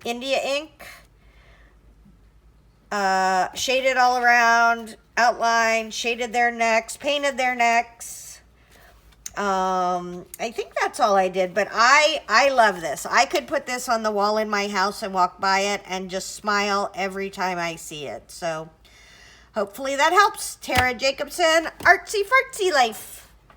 India ink. Shaded all around, outlined, shaded their necks, painted their necks. I think that's all I did, but I love this. I could put this on the wall in my house and walk by it and just smile every time I see it. So hopefully that helps. Tara Jacobson, Artsy Fartsy Life.